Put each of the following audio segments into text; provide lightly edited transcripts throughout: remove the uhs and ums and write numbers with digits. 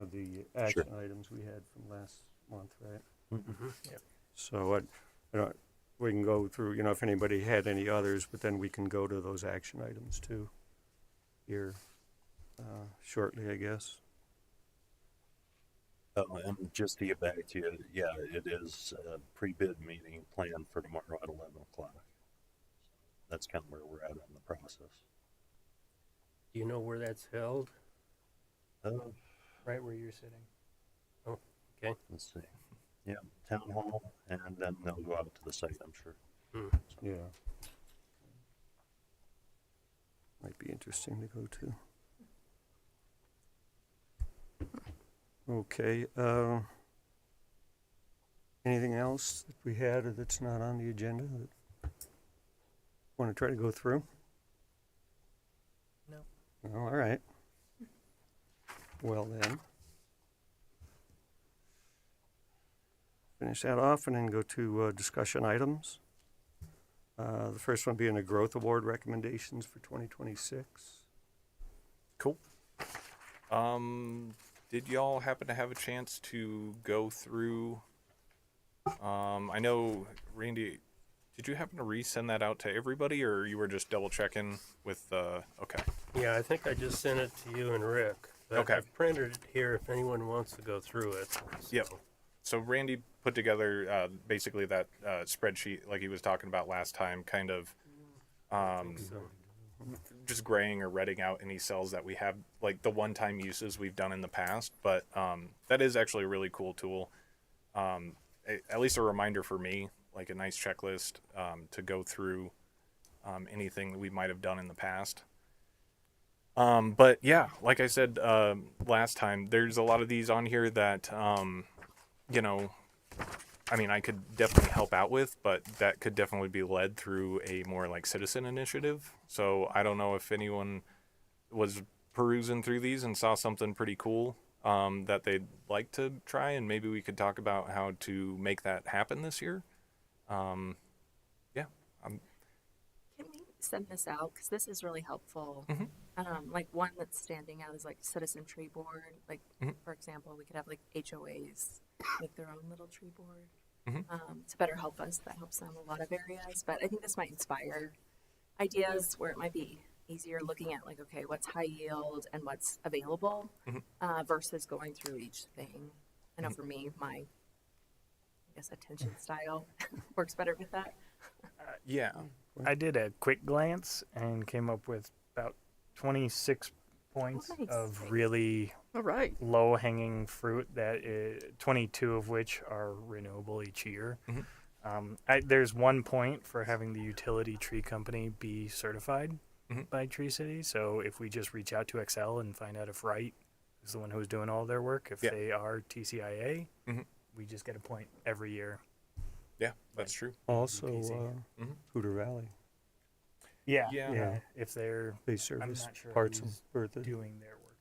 of the action items we had from last month, right? Mm-hmm. Yep. So we can go through, if anybody had any others, but then we can go to those action items too here shortly, I guess. And just to get back to you, yeah, it is a pre-bid meeting planned for tomorrow at 11 o'clock. That's kind of where we're at in the process. Do you know where that's held? Uh, Right where you're sitting. Oh, okay. let's see. Yeah, town hall, and then they'll go out to the site, I'm sure. Hmm. Yeah. Might be interesting to go to. Okay. Anything else that we had or that's not on the agenda that want to try to go through? No. Oh, all right. Well then, finish that off and then go to discussion items. The first one being the growth award recommendations for 2026. Cool. Did y'all happen to have a chance to go through? I know, Randy, did you happen to resend that out to everybody, or you were just double checking with? Okay. Yeah, I think I just sent it to you and Rick. But Okay. I've printed it here if anyone wants to go through it. So. Yep. So Randy put together basically that spreadsheet like he was talking about last time, kind of So, just graying or redding out any cells that we have, like the one-time uses we've done in the past. But that is actually a really cool tool. At least a reminder for me, like a nice checklist to go through anything that we might have done in the past. But yeah, like I said last time, there's a lot of these on here that, I mean, I could definitely help out with, but that could definitely be led through a more like citizen initiative. So I don't know if anyone was perusing through these and saw something pretty cool that they'd like to try, and maybe we could talk about how to make that happen this year. Can we send this out? Because this is really helpful. Mhm. Like one that's standing out is like Citizen Tree Board. Like, Mhm. for example, we could have like HOAs make their own little tree board Mhm. to better help us. That helps them in a lot of areas. But I think this might inspire ideas where it might be easier looking at like, okay, what's high yield and what's available versus going through each thing. I know for me, my, I guess, attention style works better with that. Yeah. I did a quick glance and came up with about 26 points Nice. of really All right. low-hanging fruit, 22 of which are renewable each year. Mhm. There's 1 point for having the utility tree company be certified Mhm. by Tree City. So if we just reach out to Excel and find out if Wright is the one who's doing all their work, if Yeah. they are TCIA, Mhm. we just get a point every year. Yeah, that's true. Also, easy. Mhm. Hooter Valley, Yeah, Yeah. Yeah. If they're they service not sure parts of who's Bertha. doing their work.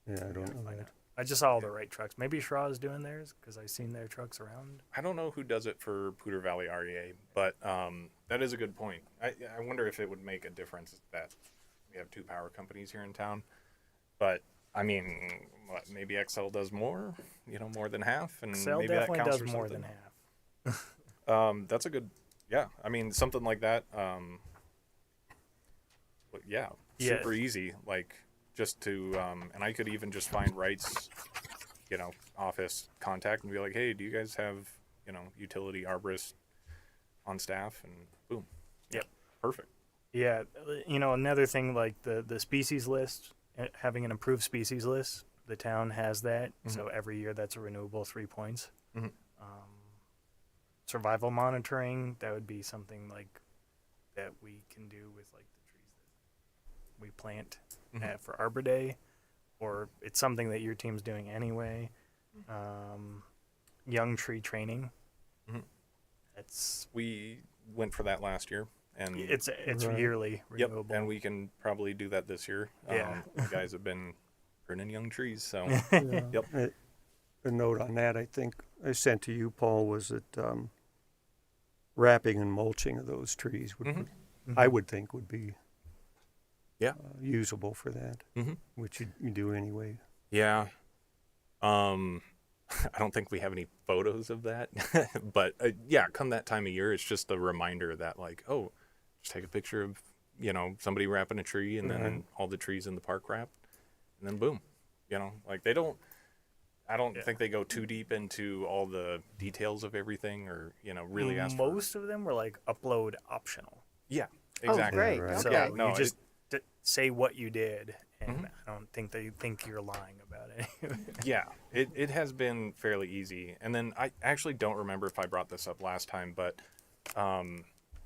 Yeah, I don't know Find that. out. I just saw all the right trucks. Maybe Shaw is doing theirs because I've seen their trucks around. I don't know who does it for Poudre Valley REA, but that is a good point. I wonder if it would make a difference that we have two power companies here in town. But I mean, maybe XL does more, more than half, and Excel maybe that definitely counts does for more something. than half. That's a good, yeah. I mean, something like that. But yeah, Yeah. super easy. Like just to, and I could even just find Wright's, office contact and be like, hey, do you guys have, utility arborist on staff? And boom. Yep. Perfect. Yeah, another thing like the species list, having an approved species list, the town has that. So every year that's a renewable 3 points. Mhm. Survival monitoring, that would be something like that we can do with like the trees that we plant for Arbor Day, or it's something that your team's doing anyway. Young tree training. Mhm. It's We went for that last year, and it's Right. yearly yep, renewable. and we can probably do that this year. Yeah. You guys have been pruning young trees, so Yeah. Yep. A note on that, I think I sent to you, Paul, was that wrapping and mulching of those trees would, I would think, would be Yeah. usable for that, Mhm. which you do anyway. yeah. I don't think we have any photos of that, but yeah, come that time of year, it's just a reminder that like, oh, just take a picture of, you know, somebody wrapping a tree and then all the trees in the park wrapped, and then boom, you know, like I don't think they go too deep into all the details of everything or, you know, really ask for. Most of them were like upload optional. Yeah, Oh, exactly. great. right. So Okay. No, you just say what you did, and Mhm. I don't think they think you're lying about it. Yeah, it has been fairly easy. And then I actually don't remember if I brought this up last time, but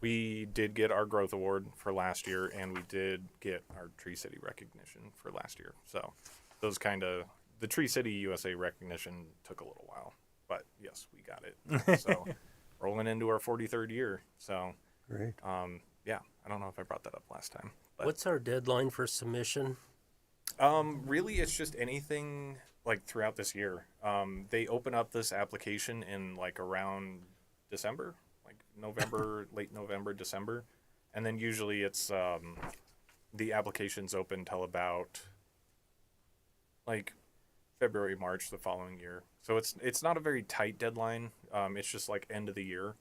we did get our growth award for last year, and we did get our Tree City recognition for last year. So those the Tree City USA recognition took a little while, but yes, we got it. So rolling into our 43rd year. So Great. yeah, I don't know if I brought that up last time. But What's our deadline for submission? really, it's just anything like throughout this year. They open up this application in like around December, like November, late November, December, and then usually it's the application's open till about like February, March the following year. So it's not a very tight deadline. It's just like end of the year.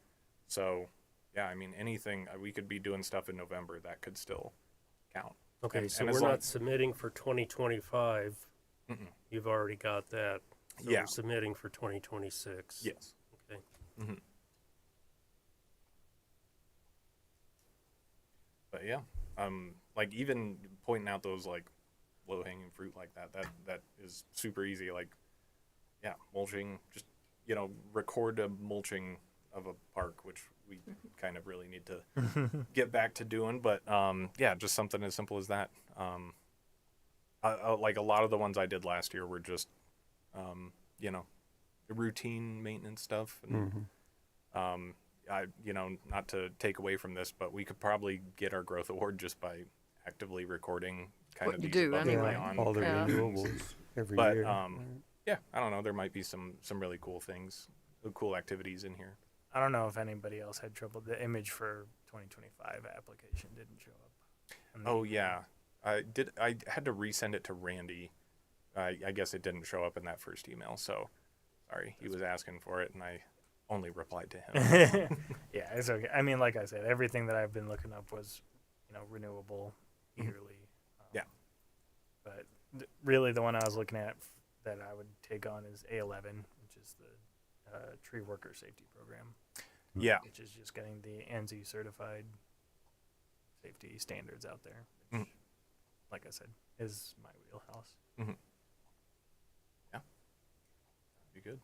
So yeah, I mean anything we could be doing stuff in November that could still count. Okay, And- so and as we're long- not submitting for 2025. Mm-mm. You've already got that. So Yeah. we're submitting for 2026. Yes. Okay. But yeah, like even pointing out those like low hanging fruit like that is super easy. Like, yeah, mulching, just, you know, record a mulching of a park, which we kind of really need to get back to doing. But yeah, just something as simple as that. Like a lot of the ones I did last year were just, you know, routine maintenance stuff. And, you know, not to take away from this, but we could probably get our growth award just by actively recording kind What of you these do above and anyway. beyond. All the Yeah. renewables every But, year. Yeah, I don't know. There might be some really cool things, cool activities in here. I don't know if anybody else had trouble. The image for 2025 application didn't show up. on the Oh email. yeah, I had to resend it to Randy. I guess it didn't show up in that first email. So sorry, he was asking for it, and I only replied to him. Yeah, it's okay. I mean, like I said, everything that I've been looking up was, you know, renewable yearly. Yeah. But really, the one I was looking at that I would take on is A11, which is the tree worker safety program, Yeah, which is just getting the ANSI certified safety standards out there. Mhm. Which, like I said, is my wheelhouse. be good.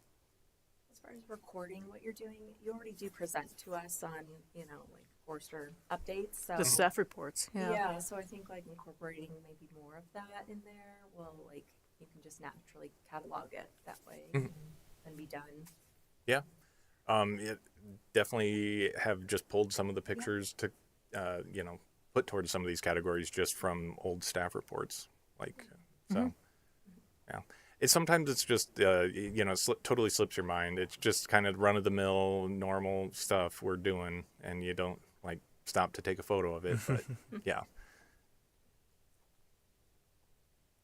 As far as recording what you're doing, you already do present to us on, you know, like Forster updates. So The staff reports. Yeah. yeah, so I think like incorporating maybe more of that in there will like you can just naturally catalog it that way and be done. It definitely have just pulled some of the pictures to, you know, put towards some of these categories just from old staff reports. Like, so, yeah. Sometimes it's just, you know, totally slips your mind. It's just kind of run of the mill, normal stuff we're doing, and you don't like stop to take a photo of it. But yeah.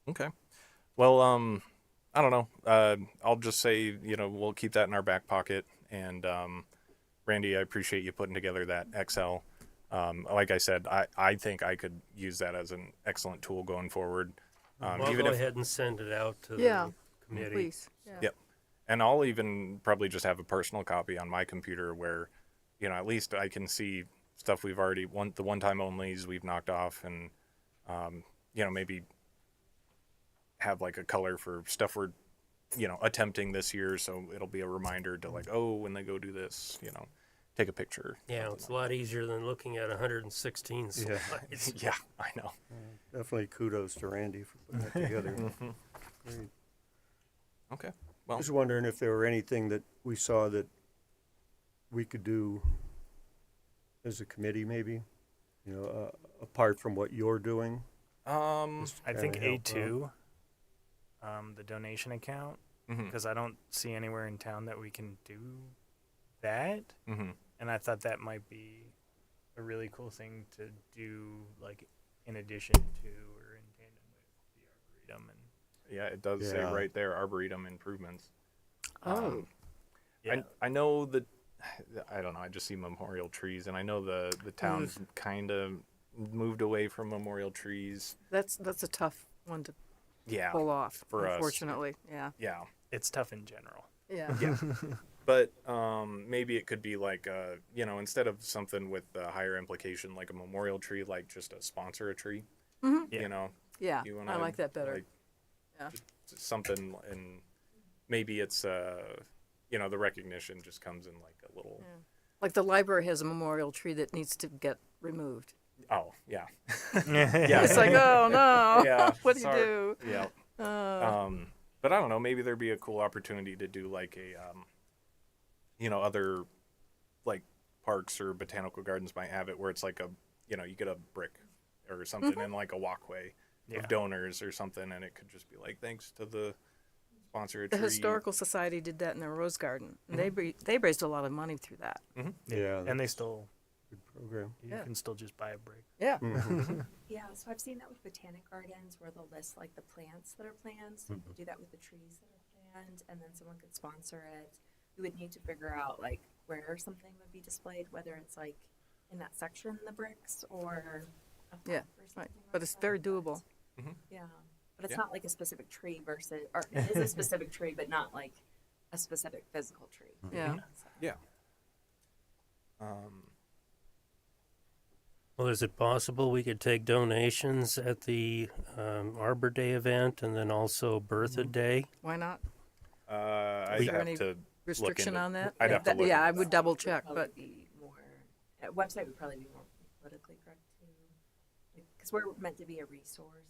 Okay. Well, I don't know. I'll just say, you know, we'll keep that in our back pocket. And Randy, I appreciate you putting together that Excel. Like I said, I think I could use that as an excellent tool going forward. Well, Even go if, ahead and send it out to Yeah, the committee. Please. Yeah. Yep. And I'll even probably just have a personal copy on my computer where, you know, at least I can see stuff we've already the one-time onlys we've knocked off, and you know, maybe have like a color for stuff we're, you know, attempting this year, so it'll be a reminder to like, oh, when they go do this, you know, take a picture. Yeah, something it's a lot easier than looking at 116 Yeah. slides. yeah, I know. Definitely kudos to Randy for putting that together. Great. Okay. Well, Just wondering if there were anything that we saw that we could do as a committee, maybe, you know, apart from what you're doing. Just to I think kinda help A2, the donation account, mhm, because I don't see anywhere in town that we can do that. mhm. And I thought that might be a really cool thing to do, like in addition to or in tandem with the Arboretum. And Yeah, it does say Yeah. right there, Arboretum improvements. Oh, Yeah. I know that, I don't know, I just see memorial trees, and I know the town's kind of moved away from memorial trees. that's a tough one to Yeah, pull off, for us. unfortunately. Yeah. yeah. It's tough in general. Yeah. But maybe it could be like, instead of something with a higher implication, like a memorial tree, like just a sponsor a tree. Mhm. Yeah. You know, Yeah. you I wanna, like that better. like, Yeah. just something, and maybe it's the recognition just comes in like a little. Yeah. Like the library has a memorial tree that needs to get removed. Oh yeah, Yeah. It's like, oh no, yeah. what do you sorry. do? Yeah. But I don't know. Maybe there'd be a cool opportunity to do like a, other like parks or botanical gardens might have it where it's like you get a brick or something in like a walkway Yeah. of donors or something, and it could just be like, thanks to the sponsor a The tree. historical society did that in their rose garden. And they raised a lot of money through that. Yeah, And they that's still, a good program. you Yeah. can still just buy a brick. Yeah. Yeah, so I've seen that with botanic gardens where they'll list like the plants that are planned. So you could do that with the trees that are planned, and then someone could sponsor it. We would need to figure out like where something would be displayed, whether it's like in that section, the bricks, or up Yeah, top or right. something But like it's that, very doable. Yeah, but it's Yeah. not like a specific tree versus, or it is a specific tree, but not like a specific physical tree. Yeah. So- Yeah. Well, is it possible we could take donations at the Arbor Day event and then also Bertha Day? Why not? I'd Is there have any to restriction into- on that? I'd have to look Yeah, into I would that. double check, Probably but be more, website would probably be more politically correct too, because we're meant to be a resource.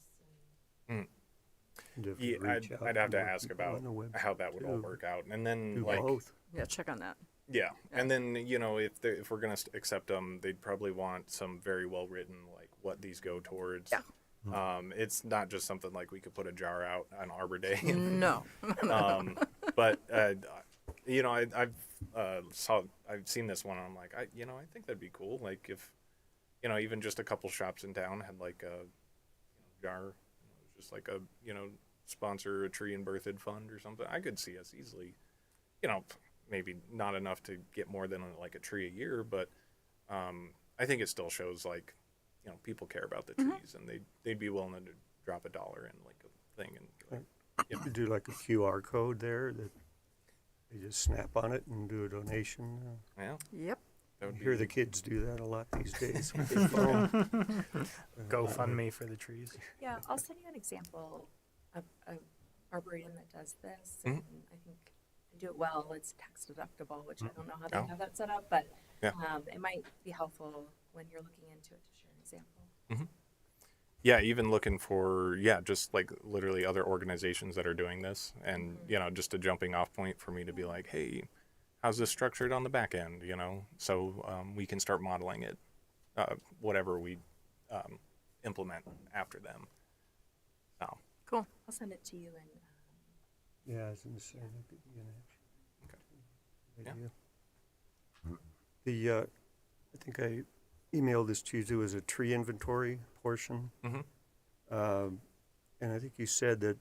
And if Yeah, we reach out I'd have to more ask people about on the web how that would all too. work out, and then Do like. both. yeah, check on that. Yeah, and then if we're gonna accept them, they'd probably want some very well written like what these go towards. Yeah. It's not just something like we could put a jar out on Arbor Day. No. But I've seen this one. And I'm like, I think that'd be cool. Like if even just a couple shops in town had like a jar, just like a sponsor a tree and birthday fund or something. I could see us easily, maybe not enough to get more than like a tree a year, but I think it still shows like people care about the trees, and they'd be willing to drop $1 in like a thing, and You could do like a QR code there that they just snap on it and do a donation. yeah, Yep. that I would hear be the kids do that a lot these days with their phone. GoFundMe for the trees. Yeah, I'll send you an example of arboretum that does this, Mhm. and I think they do it well. It's tax deductible, which I don't know how they Oh. have that set up, but Yeah. it might be helpful when you're looking into it to share an example. yeah, even looking for just like literally other organizations that are doing this, and just a jumping off point for me to be like, hey, how's this structured on the back end, so we can start modeling it, whatever we implement after them. So Cool. I'll send it to you, and Yeah, I was going to say that could be an action. Good Yeah. idea. I think I emailed this to you too, as a tree inventory portion. Mhm. And I think you said that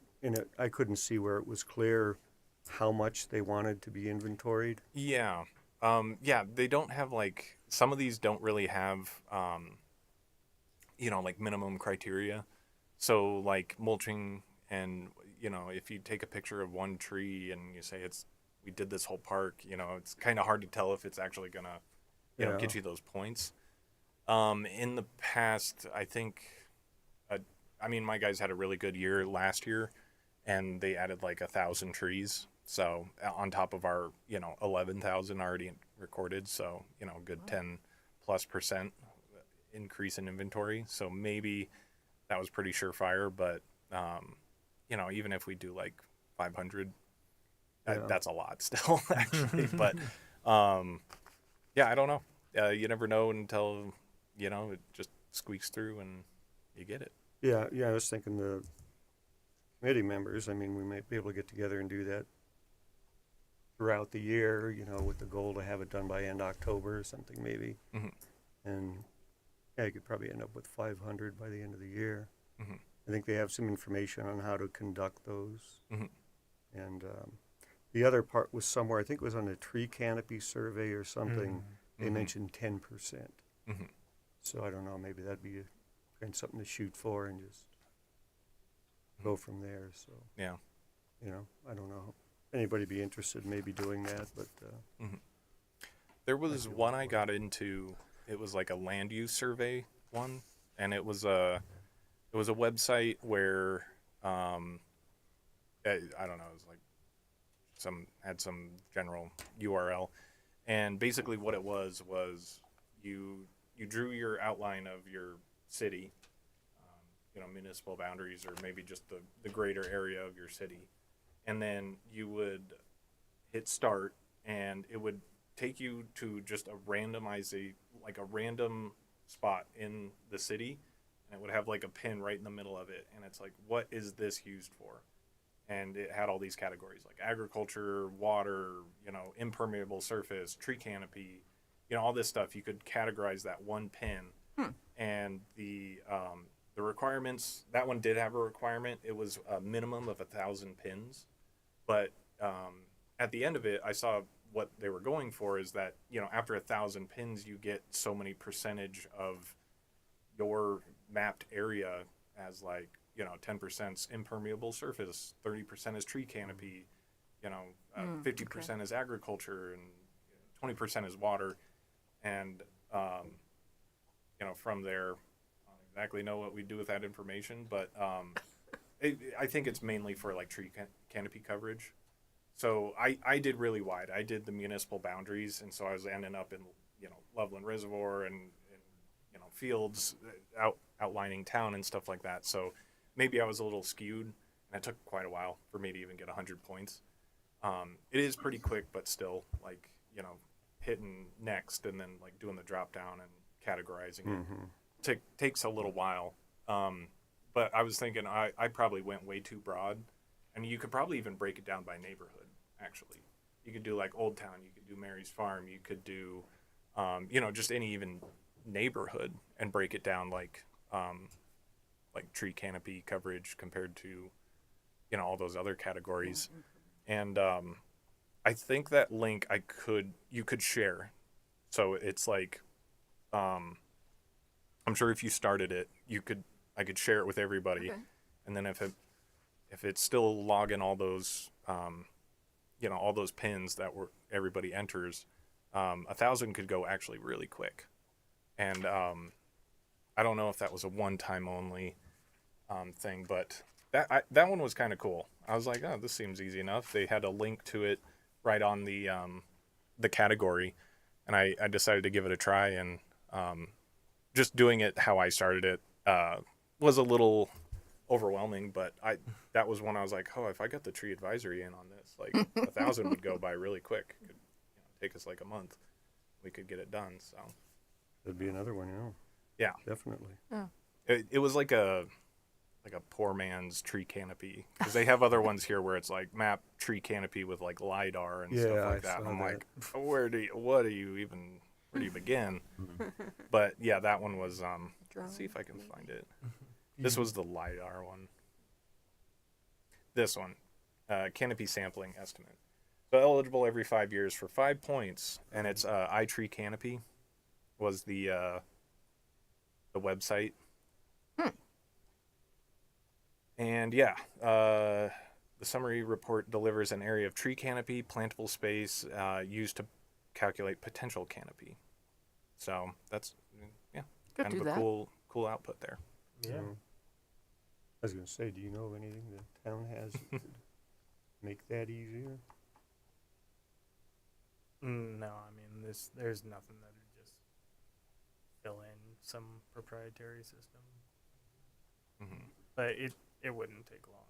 I couldn't see where it was clear how much they wanted to be inventoried. yeah, they don't have like, some of these don't really have like minimum criteria. So like mulching, and if you take a picture of one tree and you say we did this whole park, it's kind of hard to tell if it's actually gonna Yeah. get you those points. In the past, I think my guys had a really good year last year, and they added like 1,000 trees, so on top of our 11,000 already recorded, so a good 10+% increase in inventory. So maybe that was pretty surefire, but even if we do like 500, Yeah. that's a lot still actually. But I don't know. You never know until it just squeaks through and you get it. Yeah, I was thinking the committee members, I mean, we might be able to get together and do that throughout the year, with the goal to have it done by end October or something maybe. Mhm. And you could probably end up with 500 by the end of the year. Mhm. I think they have some information on how to conduct those. Mhm. And the other part was somewhere, I think it was on a tree canopy survey or something, they Mhm. mentioned 10%. Mhm. So I don't know, maybe that'd be kind of something to shoot for and just go from there. So, Yeah. you know, I don't know. Anybody be interested in maybe doing that, but There was Thank you. one I got into. It was like a land use survey one, and it was a website where I don't know, it was like had some general URL, and basically what it was you drew your outline of your city, municipal boundaries, or maybe just the greater area of your city, and then you would hit start, and it would take you to just a random spot in the city, and it would have like a pin right in the middle of it, and it's like, what is this used for? And it had all these categories like agriculture, water, impermeable surface, tree canopy, all this stuff. You could categorize that one pin. And the requirements, that one did have a requirement. It was a minimum of 1,000 pins, but at the end of it, I saw what they were going for is that after 1,000 pins, you get so many percentage of your mapped area as like 10% impermeable surface, 30% is tree canopy, 50% is agriculture, and 20% is water, and from there, I don't exactly know what we do with that information, but I think it's mainly for like tree canopy coverage. So I did really wide. I did the municipal boundaries, and so I was ending up in Loveland Reservoir and fields outlining town and stuff like that. So maybe I was a little skewed, and it took quite a while for me to even get 100 points. It is pretty quick, but still, like hitting next and then like doing the drop down and categorizing it takes a little while. But I was thinking I probably went way too broad. I mean, you could probably even break it down by neighborhood. Actually, you could do like Old Town, you could do Mary's Farm, you could do just any even neighborhood and break it down like tree canopy coverage compared to all those other categories. And I think that link you could share. So it's like I'm sure if you started it, I could share it with everybody. Okay. And then if it's still logging all those all those pins that everybody enters, 1,000 could go actually really quick. And I don't know if that was a one-time only thing, but that one was kind of cool. I was like, oh, this seems easy enough. They had a link to it right on the category, and I decided to give it a try. And just doing it how I started it was a little overwhelming, but that was when I was like, oh, if I got the tree advisory in on this, like 1,000 would go by really quick. It could take us like a month. We could get it done. So that'd be another one, yeah, definitely. it was like a poor man's tree canopy, because they have other ones here where it's like map tree canopy with like LiDAR and stuff like that. saw I'm that. like, where do you begin? But yeah, that one was let's see if I can find it. This was the LiDAR one. This one, canopy sampling estimate. So eligible every 5 years for 5 points, and it's iTree Canopy was the website. And yeah, the summary report delivers an area of tree canopy, plantable space used to calculate potential canopy. So that's Could kind do of a that. cool output there. Yeah. I was gonna say, do you know of anything the town has that could make that easier? No, I mean there's nothing that would just fill in some proprietary system, Mm-hmm. but it wouldn't take long.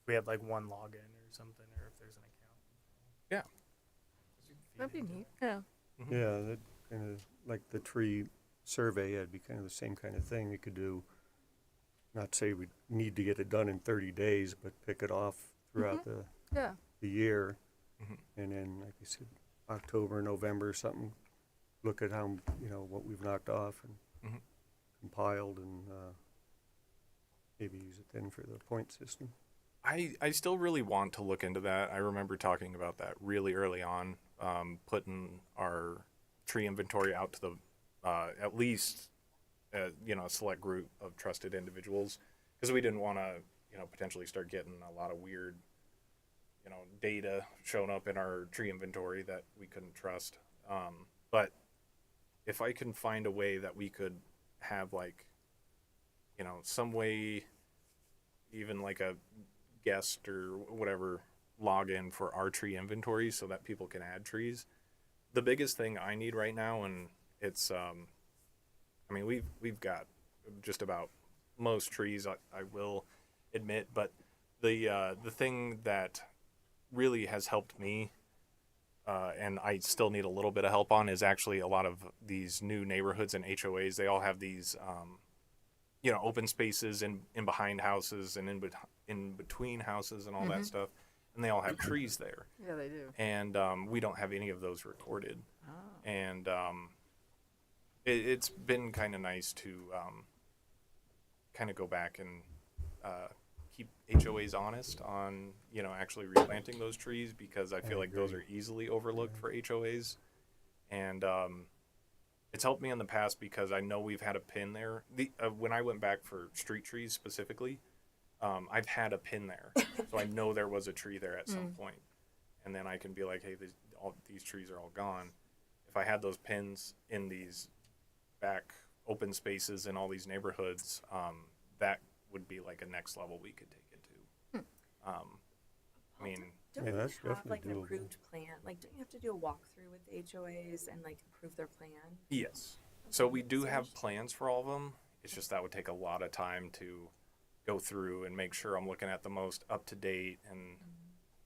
If we had like one login or something, or if there's an account. Yeah. That'd be neat. Yeah. Yeah, that kind of, like the tree survey, it'd be kind of the same kind of thing. We could do, not say we need to get it done in 30 days, but pick it off throughout Yeah. the year. Mhm. And then, like I said, October, November, something, look at how, what we've knocked off and Mhm. compiled and, maybe use it then for the point system. I still really want to look into that. I remember talking about that really early on, putting our tree inventory out to the at least a select group of trusted individuals, because we didn't want to potentially start getting a lot of weird data showing up in our tree inventory that we couldn't trust. But if I can find a way that we could have some way, even like a guest or whatever login for our tree inventory so that people can add trees. The biggest thing I need right now, and it's we've got just about most trees, I will admit, but the thing that really has helped me, and I still need a little bit of help on, is actually a lot of these new neighborhoods and HOAs. They all have these open spaces in behind houses and in between houses and all that stuff, and they all have trees there. Yeah, they do. And we don't have any of those recorded. Oh. And it's been kind of nice to kind of go back and keep HOAs honest on actually replanting those trees, because I feel like those are easily overlooked for HOAs. And it's helped me in the past because I know we've had a pin there. When I went back for street trees specifically, I've had a pin there, so I know there was a tree there at some point. And then I can be like, hey, these trees are all gone. If I had those pins in these back open spaces in all these neighborhoods, that would be like a next level we could take it to. I mean, Don't Yeah, we that's have definitely like an doable. approved plan? Like, don't you have to do a walkthrough with the HOAs and like approve their plan? yes. So we do have plans for all of them. It's just that would take a lot of time to go through and make sure I'm looking at the most up to date and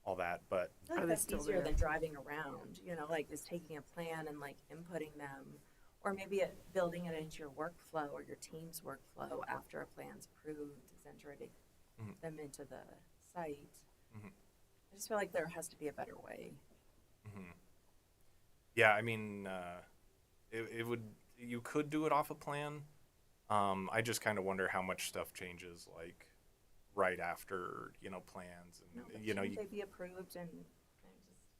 all that. But I feel like Are they that's still easier there? than driving around, like just taking a plan and like inputting them, or maybe building it into your workflow or your team's workflow after a plan's approved, is entering them into the site. I just feel like there has to be a better way. yeah, I mean, you could do it off a plan. I just kind of wonder how much stuff changes like right after plans, and Shouldn't they be approved and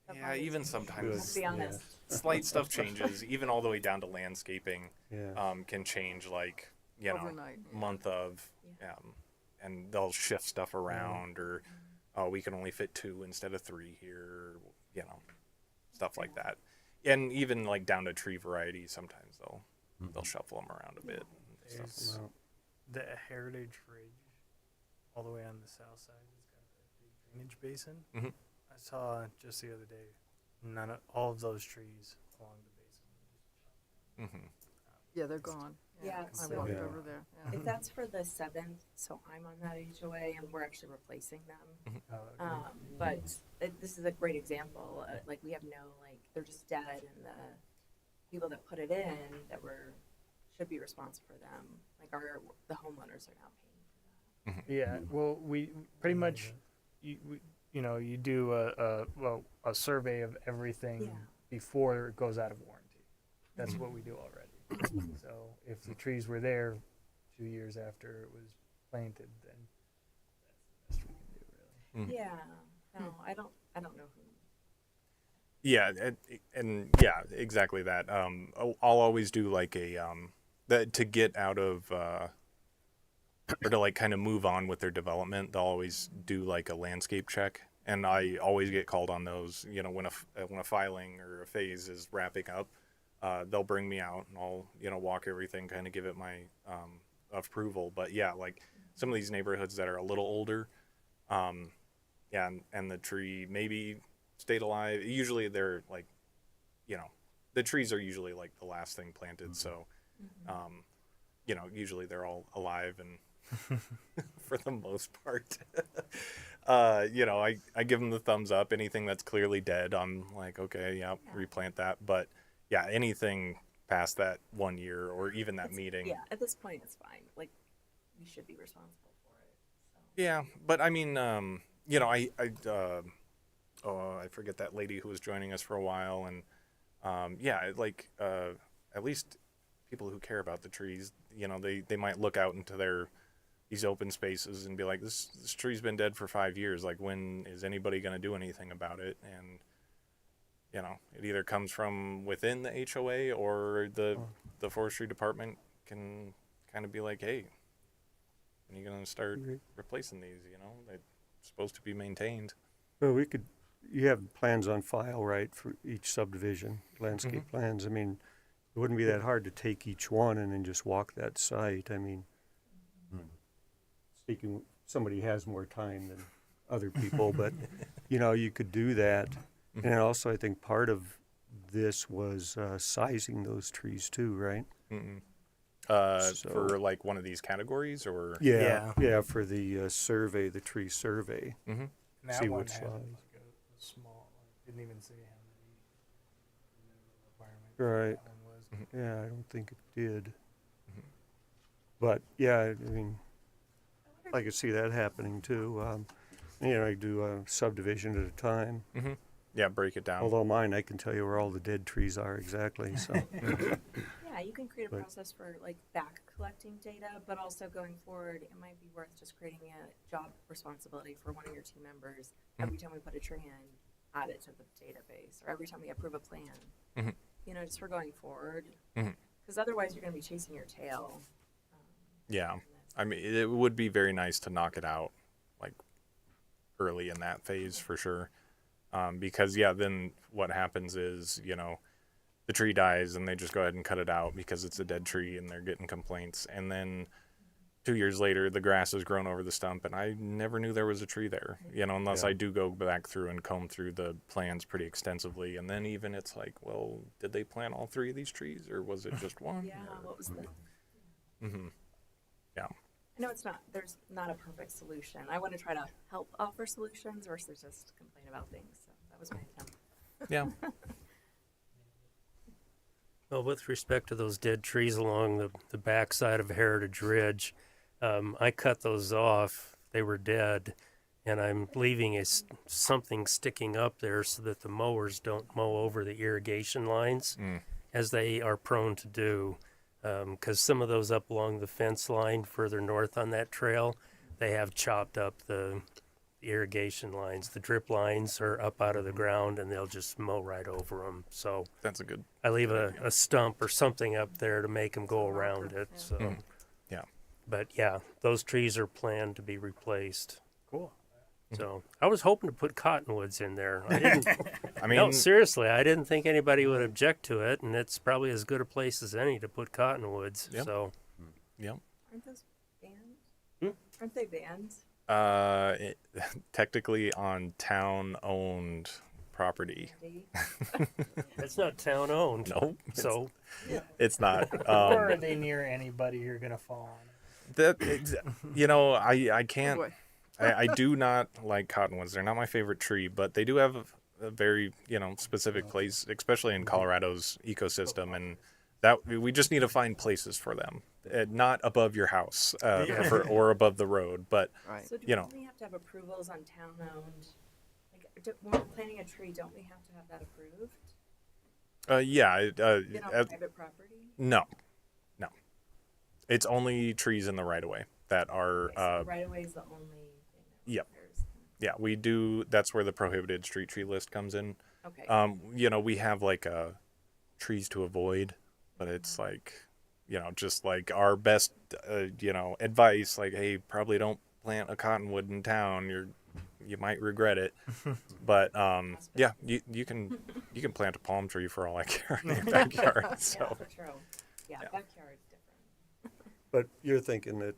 just yeah, even Let's sometimes be honest. slight stuff changes, even all the way down to landscaping. Yeah. Can change like Overnight, yeah. month of, and they'll shift stuff around, or we can only fit 2 instead of 3 here, stuff like that. And even like down to tree variety, sometimes they'll shuffle them around a bit. And stuff. There's Well, the Heritage Ridge, all the way on the south side. It's got that big drainage basin. Mhm. I saw just the other day, all of those trees along the basin. Mhm. Yeah, they're gone. Yeah, I so- walked Yeah. over there. Yeah. If that's for the 7th, so I'm on that HOA and we're actually replacing them. But this is a great example. Like we have they're just dead, and the people that put it in should be responsible for them. Like the homeowners are now paying for that. Yeah, well, we pretty much, you do a survey of everything Yeah. before it goes out of warranty. That's what we do already. So if the trees were there 2 years after it was planted, then that's the best we can do, really. Yeah. No, I don't know who. Yeah, and yeah, exactly that. I'll always do like to get out of or to like kind of move on with their development. They'll always do like a landscape check, and I always get called on those. When a filing or a phase is wrapping up, they'll bring me out and I'll walk everything, kind of give it my approval. But yeah, like some of these neighborhoods that are a little older, yeah, and the tree maybe stayed alive. Usually they're like, the trees are usually like the last thing planted. So, usually they're all alive and for the most part, I give them the thumbs up. Anything that's clearly dead, I'm like, okay, yeah, replant that. But yeah, anything past that 1 year or even that meeting. Yeah, at this point it's fine. Like we should be responsible for it. So. Yeah, but I mean, I forget that lady who was joining us for a while, and at least people who care about the trees, they might look out into these open spaces and be like, this tree's been dead for 5 years. Like, when is anybody going to do anything about it? And it either comes from within the HOA, or the forestry department can kind of be like, hey, when are you going to start replacing these? They're supposed to be maintained. Well, you have plans on file, right, for each subdivision, landscape plans. I mean, it wouldn't be that hard to take each one and then just walk that site. I mean, somebody has more time than other people, but, you could do that. And also, I think part of this was sizing those trees too, right? For like one of these categories, or Yeah, for the survey, the tree survey. mm-hmm. And that See one what had size. like a small, didn't even say how many requirement Right. that one was. Yeah, I don't think it did. But, yeah, I mean, I could see that happening too. I do a subdivision at a time. Mm-hmm. Yeah, break it down. Although mine, I can tell you where all the dead trees are exactly, so. Yeah, you can create a But- process for like back collecting data, but also going forward, it might be worth just creating a job responsibility for one of your team members. Every time we put a tree in, add it to the database, or every time we approve a plan. Mhm. Just for going forward. Mhm. Because otherwise, you're going to be chasing your tail. Yeah. and that's- I mean, it would be very nice to knock it out like early in that phase for sure. Because then what happens is, the tree dies and they just go ahead and cut it out because it's a dead tree and they're getting complaints. And then 2 years later, the grass has grown over the stump and I never knew there was a tree there, unless Yeah. I do go back through and comb through the plans pretty extensively. And then even it's like, well, did they plant all 3 of these trees or was it just one? Yeah, what was the? Mm-hmm. I know there's not a perfect solution. I want to try to help offer solutions versus just complain about things. So that was my attempt. Yeah. Well, with respect to those dead trees along the backside of Heritage Ridge, I cut those off. They were dead, and I'm leaving something sticking up there so that the mowers don't mow over the irrigation lines, as they are prone to do. Because some of those up along the fence line further north on that trail, they have chopped up the irrigation lines. The drip lines are up out of the ground, and they'll just mow right over them. So That's a good. I leave a stump or something up there to make them go around it. So, Yeah. but yeah, those trees are planned to be replaced. Cool. So I was hoping to put cottonwoods in there. I didn't. I mean, No, seriously, I didn't think anybody would object to it, and it's probably as good a place as any to put cottonwoods. Yep. So yeah. Aren't those banned? Aren't they banned? Technically on town-owned property. Andy? it's not town owned. No, So it's not. Or are they near anybody you're gonna fall on? I can't. boy. I do not like cottonwoods. They're not my favorite tree, but they do have a very specific place, especially in Colorado's ecosystem, and that we just need to find places for them, not above your house or above the road, but Right. So do You know. we have to have approvals on town-owned? When we're planting a tree, don't we have to have that approved? yeah. On private property? No. It's only trees in the right of way that are. Right away is the only thing that Yep. requires. Yeah, we do. That's where the prohibited street tree list comes in. Okay. We have like trees to avoid, but it's like, just like our best, advice, like, hey, probably don't plant a cottonwood in town. You might regret it. But yeah, you can plant a palm tree for all I care in your backyard. Yeah, So for true. Yeah, Yeah. backyard's different. But you're thinking that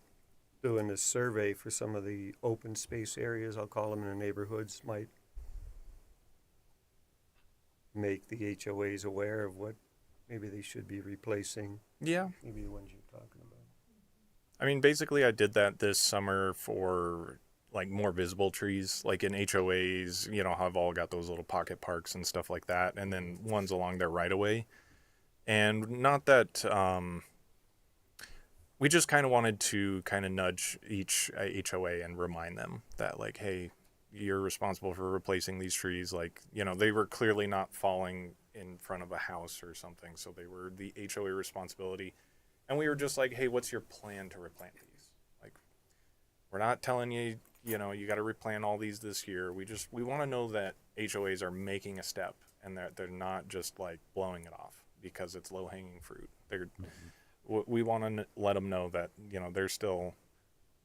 doing this survey for some of the open space areas, I'll call them in the neighborhoods, might make the HOAs aware of what maybe they should be replacing, yeah, maybe the ones you're talking about. I mean, basically, I did that this summer for like more visible trees, like in HOAs, have all got those little pocket parks and stuff like that, and then ones along their right of way. And not that we just kind of wanted to kind of nudge each HOA and remind them that, like, hey, you're responsible for replacing these trees. Like, they were clearly not falling in front of a house or something, so they were the HOA responsibility. And we were just like, hey, what's your plan to replant these? Like, we're not telling you, you know, you got to replant all these this year. We want to know that HOAs are making a step and that they're not just like blowing it off because it's low hanging fruit. We want to let them know that, you know, they're still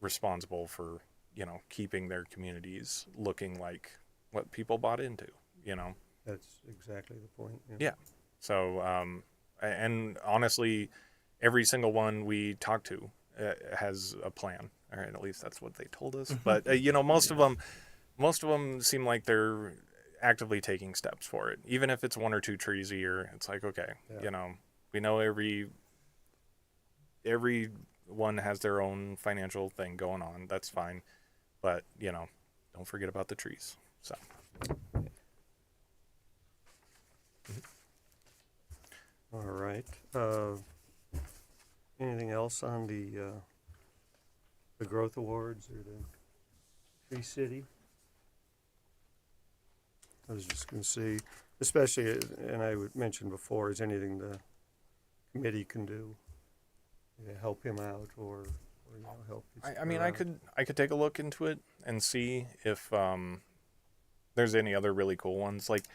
responsible for, you know, keeping their communities looking like what people bought into, you know? That's exactly the point. Yeah. So, and honestly, every single one we talk to has a plan. All right, at least that's what they told us. But you know, most of them seem like they're actively taking steps for it. Even if it's 1 or 2 trees a year, it's like, okay, Yeah. you know, we know every one has their own financial thing going on. That's fine, but you know, don't forget about the trees. So. All right. Anything else on the growth awards or the Tree City? I was just going to say, especially, and I would mention before, is anything the committee can do to help him out or you know, help. I mean, I could take a look into it and see if there's any other really cool ones. Like,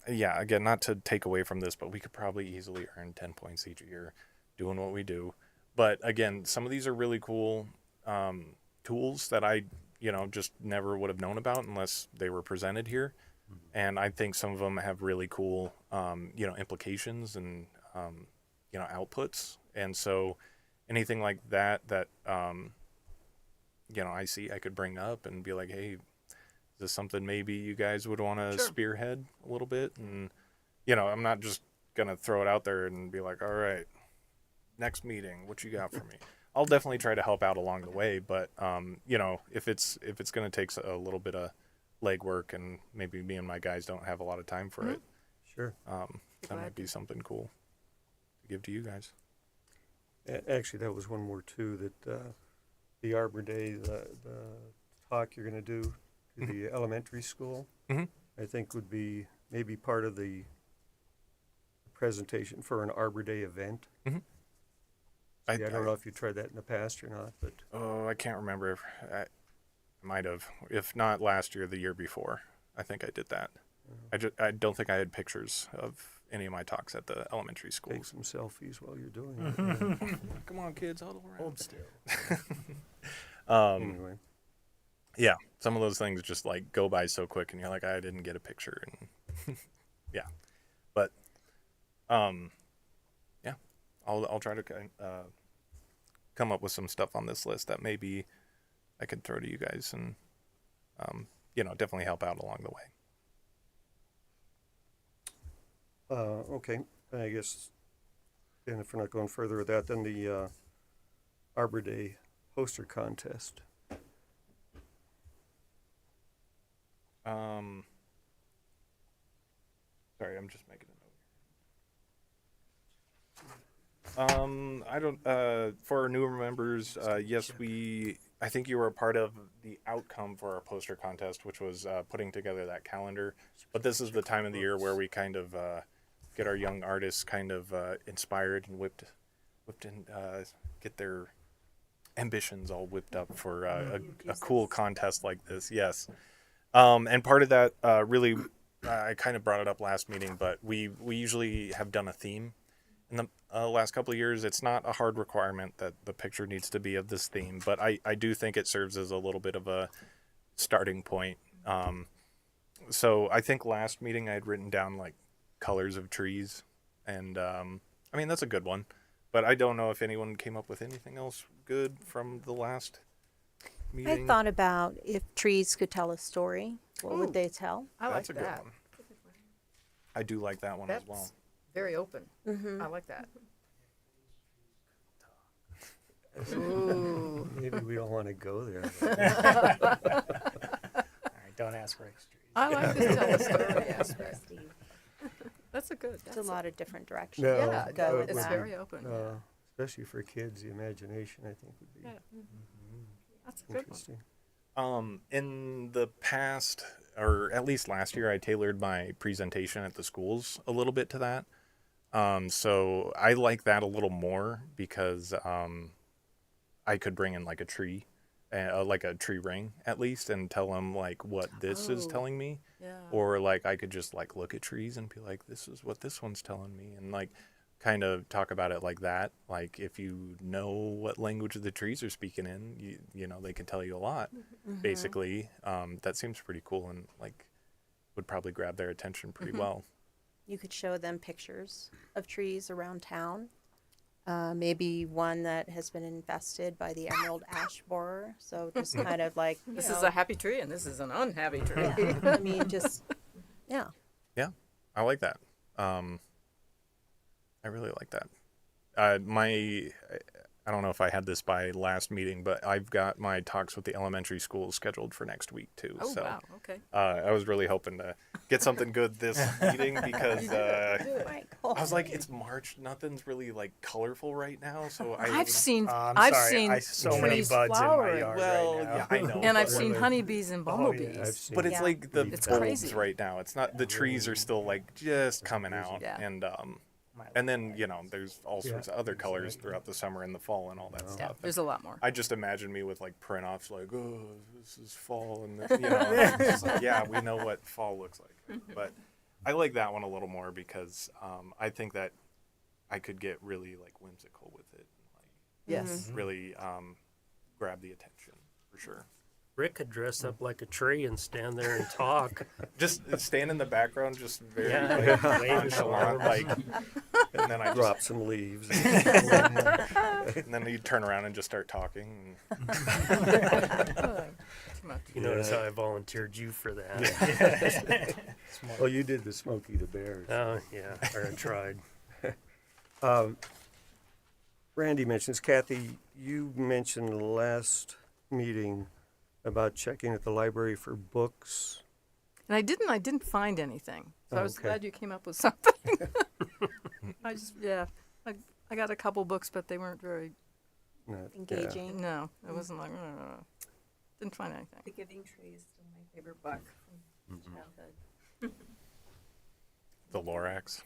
yeah, again, not to take away from this, but we could probably easily earn 10 points each year doing what we do. But again, some of these are really cool tools that I, you know, just never would have known about unless they were presented here. And I think some of them have really cool, you know, implications and, you know, outputs. And so anything like that, you know, I could bring up and be like, hey, is this something maybe you guys would want to spearhead a little bit? And, you know, I'm not just going to throw it out there and be like, all right, next meeting, what you got for me? I'll definitely try to help out along the way. But, you know, if it's going to take a little bit of legwork and maybe me and my guys don't have a lot of time for it, Sure. that might be something cool to give to you guys. Actually, that was one more too, that the Arbor Day, the talk you're going to do to the elementary school, Mhm. I think would be maybe part of the presentation for an Arbor Day event. I don't know if you tried that in the past or not, but I can't remember. I might have. If not last year, the year before. I think I did that. I don't think I had pictures of any of my talks at the elementary take schools. some selfies while you're doing it. Yeah. Come on, kids, huddle around. Hold still. Anyway, Yeah, some of those things just like go by so quick, and you're like, I didn't get a picture, and yeah, but yeah, I'll try to come up with some stuff on this list that maybe I could throw to you guys, and you know, definitely help out along the way. okay, I guess, and if we're not going further with that, then the Arbor Day poster contest. Sorry, I'm just making a note. I don't. For our newer members, yes, I think you were a part of the outcome for our poster contest, which was putting together that calendar. But this is the time of the year where we kind of get our young artists kind of inspired and whipped and get their ambitions all whipped up for a cool contest like this. Yes. And part of that really, I kind of brought it up last meeting, but we usually have done a theme. In the last couple of years, it's not a hard requirement that the picture needs to be of this theme, but I do think it serves as a little bit of a starting point. So I think last meeting I had written down like colors of trees, and I mean, that's a good one, but I don't know if anyone came up with anything else good from the last meeting. I thought about if trees could tell a story, what would they tell? I like That's a good that. one. I do like that one as well. That's very open. I like that. Ooh. Maybe we don't want to go there. All right, don't ask Rick's trees. I like the tell a story aspect. Steve. That's a good. It's a That's lot of different directions. No, yeah, to go with it's that. very open. Especially for kids, the imagination, I think, would be Yeah. That's a good one. interesting. In the past, or at least last year, I tailored my presentation at the schools a little bit to that. So I like that a little more because I could bring in like a tree, like a tree ring at least, and tell them like what this is Oh. telling me. Yeah. Or like I could just like look at trees and be like, this is what this one's telling me, and like kind of talk about it like that. Like if you know what language the trees are speaking in, you know they can tell you a lot. Basically, that seems pretty cool and like would probably grab their attention pretty well. You could show them pictures of trees around town. Maybe one that has been infested by the emerald ash borer. So just kind of like, you This know, is a happy tree and this is an unhappy tree. yeah. I mean, just, yeah. Yeah, I like that. I really like that. I don't know if I had this by last meeting, but I've got my talks with the elementary schools scheduled for next week too. Oh, So wow. Okay. I was really hoping to get something good this meeting because I was like, it's March, nothing's really like colorful right now. So I've seen I'm I've sorry, seen I so many trees buds in my flowering. yard Well, right now. yeah, I know. And I've but- seen honeybees and Oh, yeah, bumblebees. I've seen But it's Yeah. like the It's bulbs crazy. right now. It's not the trees are still like just coming out, Yeah. and then you know there's all sorts of other colors throughout the summer and the fall and all that Yeah, stuff. there's a lot more. I just imagine me with like print offs like, oh, this is fall, and this, you know, I'm just like, yeah, we know what fall looks like. But I like that one a little more because I think that I could get really like whimsical with it, and, like Yes. really grab the attention for sure. Rick could dress up like a tree and stand there and talk. Just stand in the background, just very Yeah. like, Wave his nonchalant, arms. like, and then I just Drop some leaves. and then you turn around and just start talking. Too much. You notice how I volunteered you for that. Oh, you did the Smokey the Bear. Oh, yeah, or I tried. Randy mentions, Kathy, you mentioned last meeting about checking at the library for books. And I didn't find anything. So I was Okay. glad you came up with something. I got a couple books, but they weren't very. No, yeah. Engaging. No, it wasn't like. Didn't find anything. The Giving Tree is still my favorite book from childhood. The Lorax.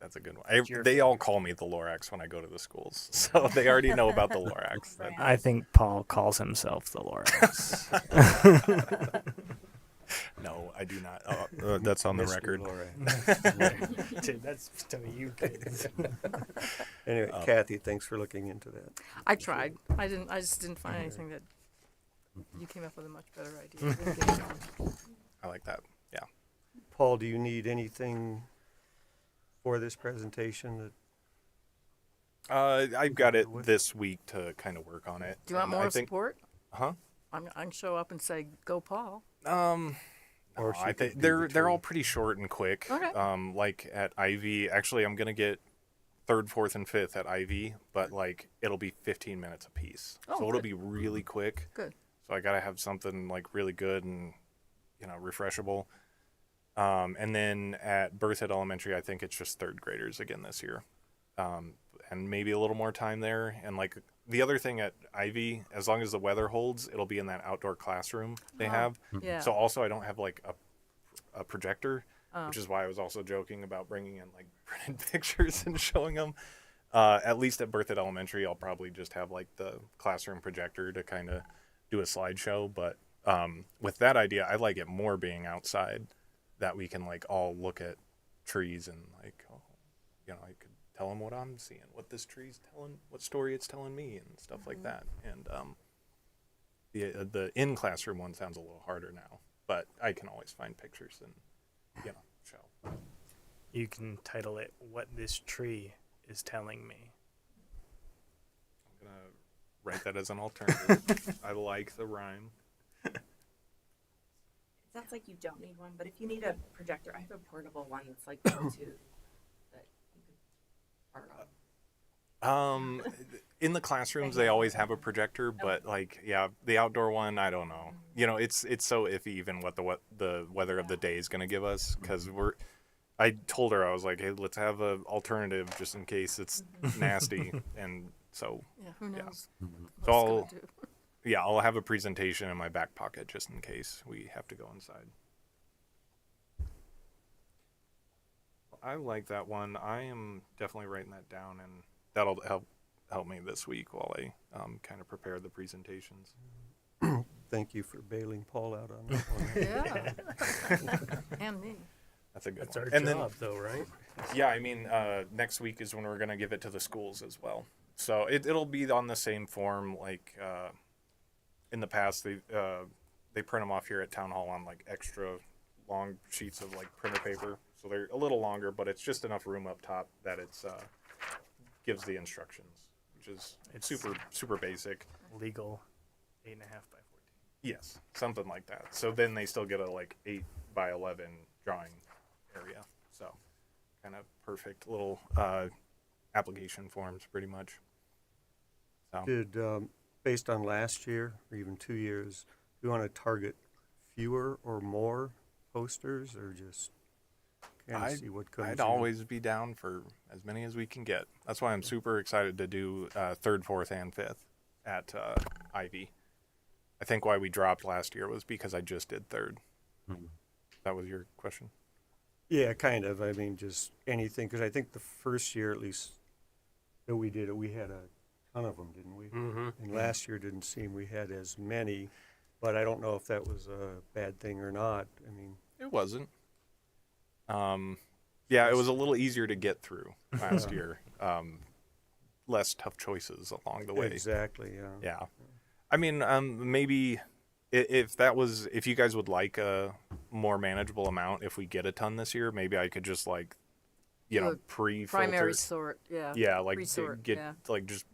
That's a good one. They all call me the Lorax when I go to the schools, so they already know about the Lorax. Right. I think Paul calls himself the Lorax. No, I do not. That's on the Mr. record. Lorax. Dude, that's to you kids. Anyway, Kathy, thanks for looking into that. I tried. I just didn't find anything that. You came up with a much better idea. Didn't get it on. I like that. Yeah. Paul, do you need anything for this presentation? I've got it this week to kind of work on it. Do you want and more I think, support? Huh? I can show up and say, "Go, Paul." Or No, she I could think be they're the all tree. pretty short and quick. Okay. Like at Ivy, actually, I'm gonna get 3rd, 4th, and 5th at Ivy, but like it'll be 15 minutes a piece, Oh, so it'll good. be really quick. Good. So I gotta have something like really good and refreshable. And then at Berthoud Elementary, I think it's just 3rd graders again this year, and maybe a little more time there. And like the other thing at Ivy, as long as the weather holds, it'll be in that outdoor classroom they have. Yeah. So also, I don't have like a projector, Oh. which is why I was also joking about bringing in like printed pictures and showing them. At least at Berthoud Elementary, I'll probably just have like the classroom projector to kind of do a slideshow. But with that idea, I like it more being outside, that we can like all look at trees and like, I could tell them what I'm seeing, what this tree's telling, what story it's telling me, and stuff like that. And the in classroom one sounds a little harder now, but I can always find pictures and show. You can title it "What This Tree Is Telling Me." I'm gonna write that as an alternative. I like the rhyme. It sounds like you don't need one, but if you need a projector, I have a portable one that's like Bluetooth that you could borrow. In the classrooms, they always have a projector, but like, yeah, the outdoor one, I don't know. It's so iffy even what the weather of the day is gonna give us, because I told her, I was like, hey, let's have a alternative just in case it's nasty, and so Yeah. Who knows? So What's gonna I'll- do. yeah, I'll have a presentation in my back pocket just in case we have to go inside. I like that one. I am definitely writing that down, and that'll help me this week while I kind of prepare the presentations. Thank you for bailing Paul out on that one. Yeah. And me. That's a good That's one. our And job, though, right? Yeah, I mean, next week is when we're gonna give it to the schools as well. So it'll be on the same form like in the past. They print them off here at town hall on like extra long sheets of like printer paper, so they're a little longer, but it's just enough room up top that it's gives the instructions, which is It's- super basic. Legal, 8.5 by 14. Yes, something like that. So then they still get a like 8x11 drawing area. So kind of perfect little application forms, pretty much. So Did, based on last year, or even 2 years, do you want to target fewer or more posters, or just kind of see what comes I'd in? always be down for as many as we can get. That's why I'm super excited to do third, fourth, and fifth at Ivy. I think why we dropped last year was because I just did third. That was your question? Yeah, kind of. I mean, just anything, because I think the first year, at least, that we did it, we had a ton of them, didn't we? Mm-hmm. And last year didn't seem we had as many, but I don't know if that was a bad thing or not. I mean, It wasn't. Yeah, it was a little easier to get through last year. Less tough choices along the way. exactly, yeah. Yeah. I mean, maybe if you guys would like a more manageable amount, if we get a ton this year, maybe I could just like, Do a pre-filter. Primary sort, yeah. Yeah, like Resort, get yeah. like just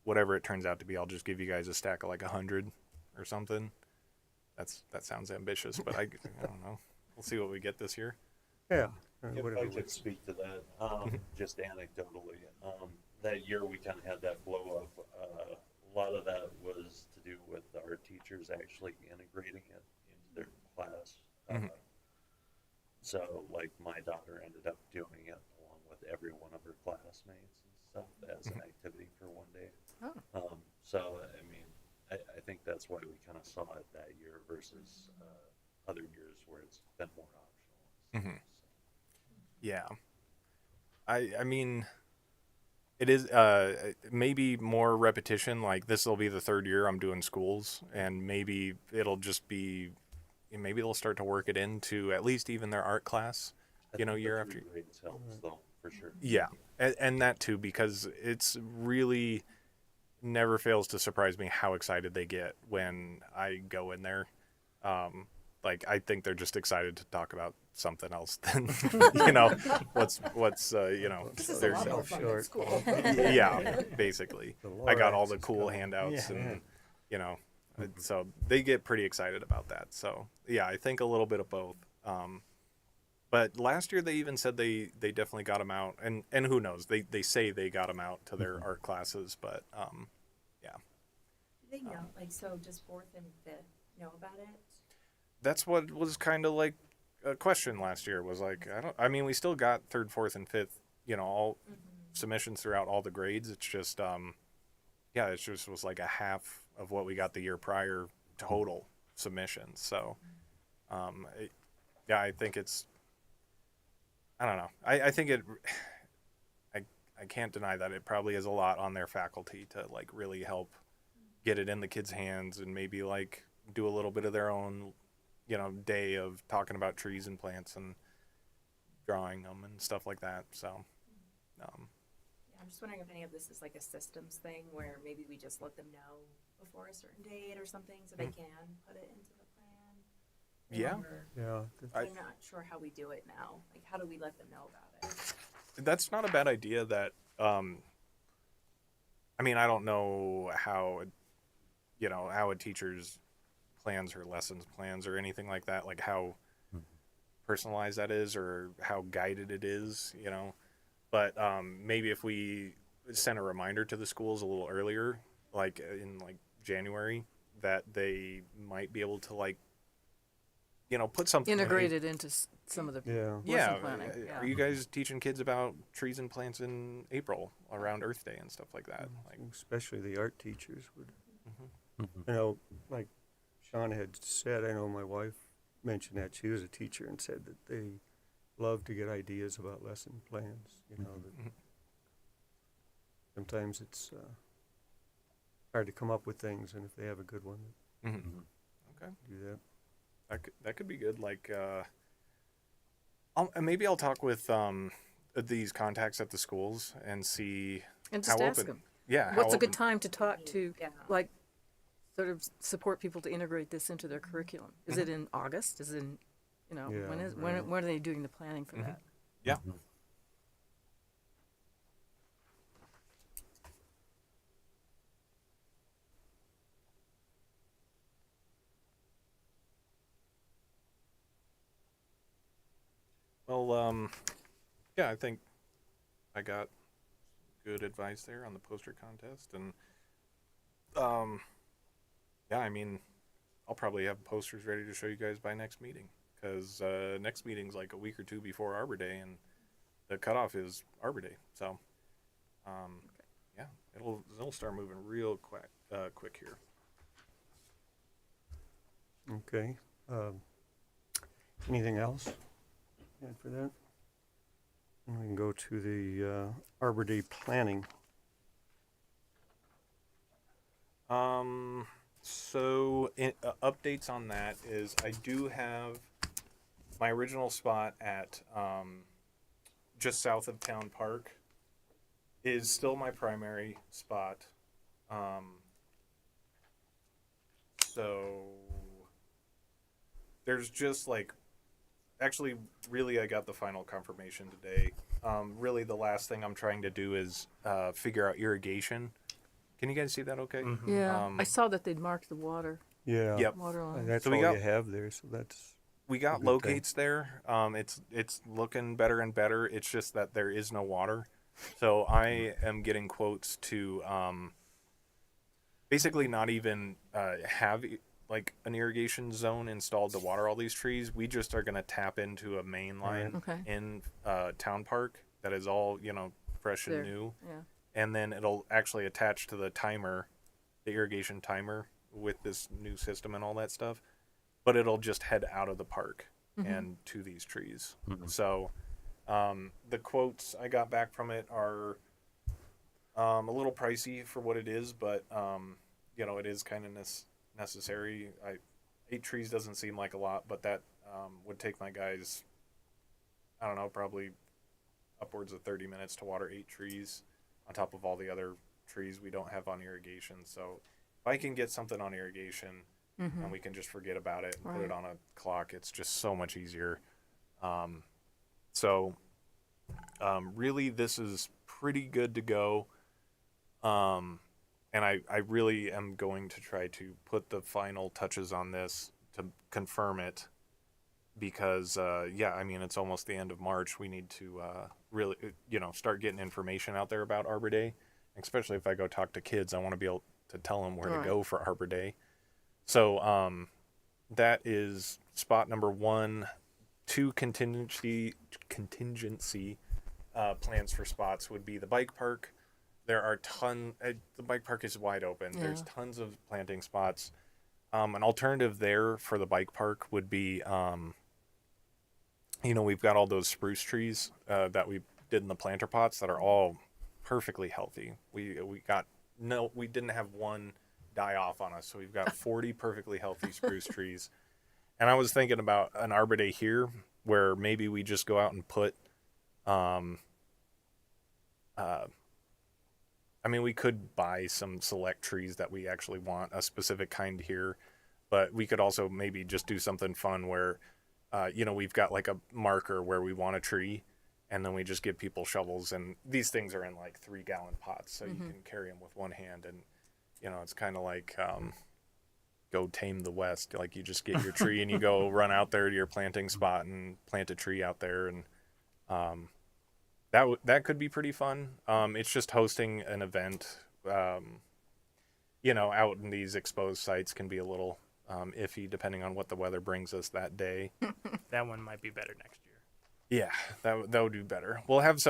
whatever it turns out to be. I'll just give you guys a stack of like 100 or something. That sounds ambitious, but I don't know. We'll see what we get this year. Yeah, If whatever. I could speak to that, just anecdotally, that year we kind of had that blow up. A lot of that was to do with our teachers actually integrating it into their class. So, like, my daughter ended up doing it along with every one of her classmates and stuff as an activity for one day. Oh. So, I mean, I think that's why we kind of saw it that year versus other years where it's been more optional. Mhm. Yeah. I mean, it is maybe more repetition. Like this will be the third year I'm doing schools, and maybe it'll just be, maybe they'll start to work it into at least even their art class. I You know, think the year through after. grades helps though, for sure. Yeah, and that too, because it's really never fails to surprise me how excited they get when I go in there. Like I think they're just excited to talk about something else than what's This is a their lot more self fun short. at school. yeah, basically. The I got all Lorax the is cool coming. handouts Yeah. and so they get pretty excited about that. So yeah, I think a little bit of both. But last year they even said they definitely got them out, and who knows? They say they got them out to their art classes, but yeah, Do they know, like, so does fourth and fifth know about it? that's what was kind of like a question last year. Was like I mean we still got third, fourth, and fifth, all submissions throughout all the grades. It's just yeah, it just was like a half of what we got the year prior total submissions. So yeah, I think it's. I don't know. I think it. I can't deny that it probably is a lot on their faculty to like really help get it in the kids' hands and maybe like do a little bit of their own, day of talking about trees and plants and drawing them and stuff like that. So, Yeah, I'm just wondering if any of this is like a systems thing where maybe we just let them know before a certain date or something so they can put it into the plan. Yeah. Or- Yeah, I'm not sure how we do it now. Like, how do we let them know about it? that's not a bad idea. That I mean, I don't know how how a teacher's plans her lessons plans or anything like that, like how personalized that is or how guided it is, but maybe if we sent a reminder to the schools a little earlier, like in like January, that they might be able to like put something Integrated into some of the yeah. yeah, lesson planning. Yeah. are you guys teaching kids about trees and plants in April around Earth Day and stuff like that? Like, Especially the art teachers would. Mhm. Like Sean had said, I know my wife mentioned that she was a teacher and said that they love to get ideas about lesson plans, you know, that Mhm. sometimes it's hard to come up with things, and if they have a good one, Mhm. Okay. do that. That could be good. Like, maybe I'll talk with these contacts at the schools and see And just how ask open. them, Yeah. what's how a good open- time to talk to, Yeah. like, sort of support people to integrate this into their curriculum? Is it in August? Is it in, you know, Yeah, right. when are they doing the planning for Mhm. that? Yeah. Well, yeah, I think I got good advice there on the poster contest, and yeah, I mean, I'll probably have posters ready to show you guys by next meeting, because next meeting's like a week or two before Arbor Day, and the cutoff is Arbor Day, so yeah, it'll start moving real quick here. Okay. Anything else add for that? And we can go to the Arbor Day planning. So updates on that is I do have my original spot at just south of Town Park is still my primary spot. So there's just like, actually, really, I got the final confirmation today. Really, the last thing I'm trying to do is figure out irrigation. Can you guys see that okay? Yeah, I saw that they'd marked the water Yeah. Yep. line. That's So we all got- you have there, so that's We got good thing. locates there. It's looking better and better. It's just that there is no water. So I am getting quotes to basically not even have like an irrigation zone installed to water all these trees. We just are going to tap into a main line Okay. in Town Park that is all, fresh and There. new. Yeah. And then it'll actually attach to the timer, the irrigation timer with this new system and all that stuff. But it'll just head out of the park and to these trees. So the quotes I got back from it are a little pricey for what it is, but it is kind of necessary. 8 trees doesn't seem like a lot, but that would take my guys, I don't know, probably upwards of 30 minutes to water 8 trees on top of all the other trees we don't have on irrigation. So if I can get something on irrigation and we can just forget about it and put it Right. on a clock, it's just so much easier. So really, this is pretty good to go. And I really am going to try to put the final touches on this to confirm it, because it's almost the end of March. We need to really start getting information out there about Arbor Day, especially if I go talk to kids. I want to be able to tell them where Right. to go for Arbor Day. So that is spot number 1. 2 contingency plans for spots would be the bike park. There are the bike park is wide open. Yeah. There's tons of planting spots. An alternative there for the bike park would be, we've got all those spruce trees that we did in the planter pots that are all perfectly healthy. We didn't have one die off on us, so we've got 40 perfectly healthy spruce trees. And I was thinking about an Arbor Day here, where maybe we just go out and put, we could buy some select trees that we actually want, a specific kind here, but we could also maybe just do something fun where, we've got like a marker where we want a tree, and then we just give people shovels, and these things are in like 3-gallon pots, so you can carry them with one hand, and it's kind of like go tame the West. Like, you just get your tree and you go run out there to your planting spot and plant a tree out there, and that could be pretty fun. It's just hosting an event, out in these exposed sites can be a little iffy depending on what the weather brings us that day. That one might be better next year. Yeah, that would do better. We'll have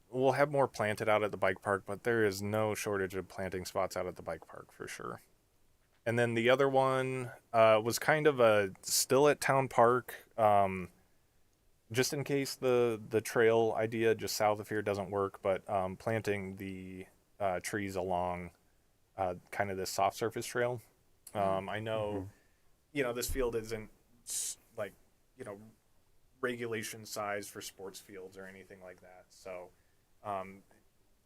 we'll have more planted out at the bike park, but there is no shortage of planting spots out at the bike park for sure. And then the other one was kind of still at Town Park. just in case the trail idea just south of here doesn't work, but planting the trees along kind of this soft surface trail. I know, this field isn't like, regulation size for sports fields or anything like that. So